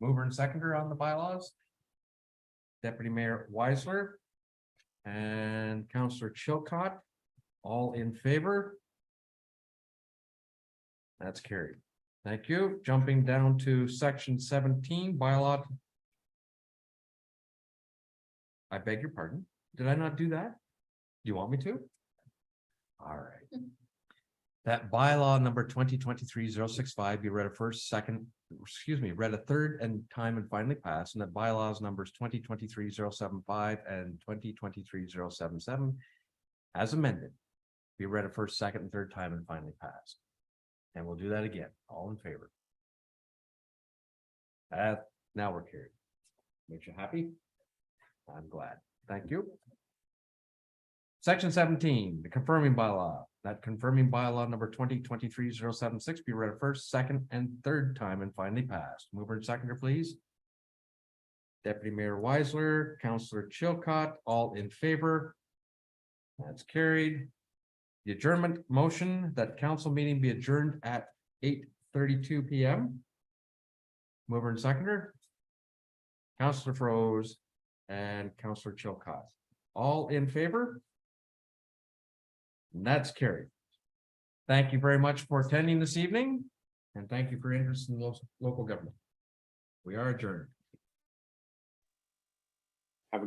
Mover and seconder on the bylaws. Deputy Mayor Weisler and Councillor Chilcott, all in favor? That's carried. Thank you. Jumping down to section 17, bylaw. I beg your pardon. Did I not do that? Do you want me to? All right. That bylaw number 2023-065 be read a read a third and time and finally passed, and that bylaws numbers 2023-075 and 2023-077 as amended be read a first, second, and third time and finally passed. And we'll do that again. All in favor? Now we're carried. Makes you happy? I'm glad. Thank you. Section 17, the confirming bylaw. That confirming bylaw number 2023-076 be read a first, second, and third time and finally passed. Mover and seconder, please. Deputy Mayor Weisler, Councillor Chilcott, all in favor. That's carried. The adjournment motion that council meeting be adjourned at 32 PM. Mover and seconder. Counselor Froze and Counselor Chilcott. All in favor? And that's carried. Thank you very much for attending this evening, and thank you for your interest in local government. We are adjourned.